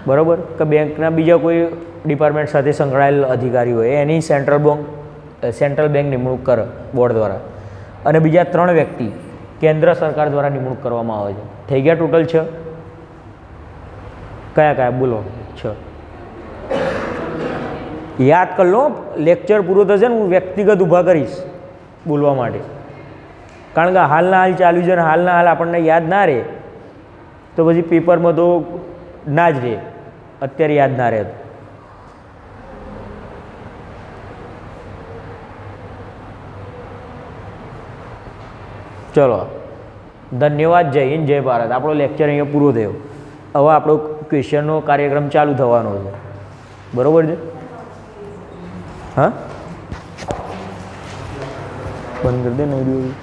બરાબર, કે બેંકના બીજા કોઈ ડિપાર્ટમેન્ટ સાથે સંકળાયેલ અધિકારી હોય એની સેન્ટ્રલ બેંક નિમણૂક કરે બોર્ડ દ્વારા. અને બીજા 3 વ્યક્તિ કેન્દ્ર સરકાર દ્વારા નિમણૂક કરવામાં આવે છે. થઈ ગયા ટોટલ 6. કયા કયા બોલો? 6 યાદ કરી લો. લેક્ચર પૂરો થશે ને હું વ્યક્તિગત ઊભા કરીશ બોલવા માટે. કારણ કે હાલના હાલ ચાલ્યું છે ને હાલના હાલ આપણને યાદ ના રહે તો પછી પેપરમાં તો ના જ રહે. અત્યારે યાદ ના રહે. ચલો ધન્યવાદ. જય હિન્દ, જય ભારત. આપણો લેક્ચર અહીંયા પૂરો થયો. હવે આપણો ક્વેશ્ચનનો કાર્યક્રમ ચાલુ થવાનો છે બરાબર છે. હા બંધ કરી દે નહીં.